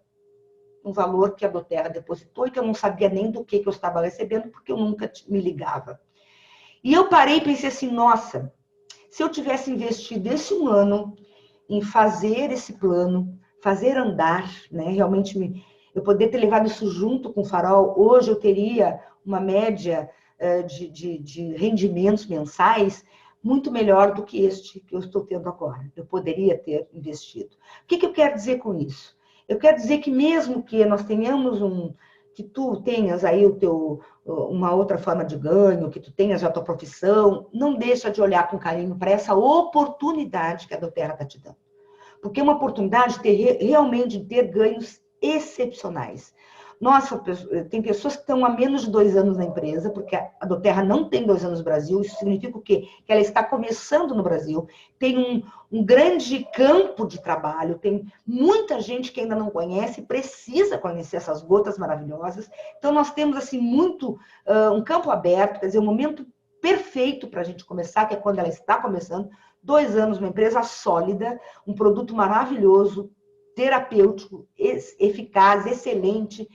Um valor que a Doterra depositou e que eu não sabia nem do que eu estava recebendo, porque eu nunca me ligava. E eu parei e pensei assim, nossa, se eu tivesse investido esse 1 ano em fazer esse plano, fazer andar, né, realmente eu poder ter levado isso junto com o farol, hoje eu teria uma média de rendimentos mensais muito melhor do que este que eu estou tendo agora. Eu poderia ter investido. O que eu quero dizer com isso? Eu quero dizer que mesmo que nós tenhamos que tu tenhas aí uma outra forma de ganho, que tu tenhas a tua profissão, não deixa de olhar com carinho para essa oportunidade que a Doterra está te dando. Porque é uma oportunidade de realmente ter ganhos excepcionais. Nossa, tem pessoas que estão há menos de 2 anos na empresa, porque a Doterra não tem 2 anos no Brasil, isso significa o quê? Que ela está começando no Brasil, tem um grande campo de trabalho, tem muita gente que ainda não conhece, precisa conhecer essas gotas maravilhosas. Então, nós temos, assim, um campo aberto, quer dizer, um momento perfeito para a gente começar, que é quando ela está começando. 2 anos, uma empresa sólida, um produto maravilhoso, terapêutico, eficaz, excelente.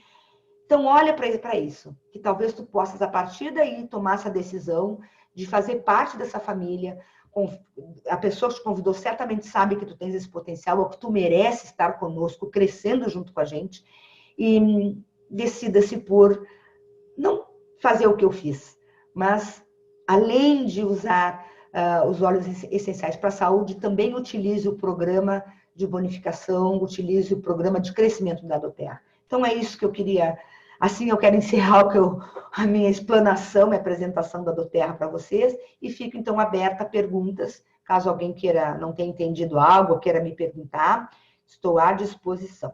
Então, olha para isso, que talvez tu possas, a partir daí, tomar essa decisão de fazer parte dessa família. A pessoa que te convidou certamente sabe que tu tens esse potencial, ou que tu merece estar conosco, crescendo junto com a gente, e decida-se por não fazer o que eu fiz, mas, além de usar os óleos essenciais para a saúde, também utilize o programa de bonificação, utilize o programa de crescimento da Doterra. Então, é isso que eu queria. Assim, eu quero encerrar a minha explanação, minha apresentação da Doterra para vocês, e fico, então, aberta a perguntas, caso alguém não tenha entendido algo, ou queira me perguntar, estou à disposição.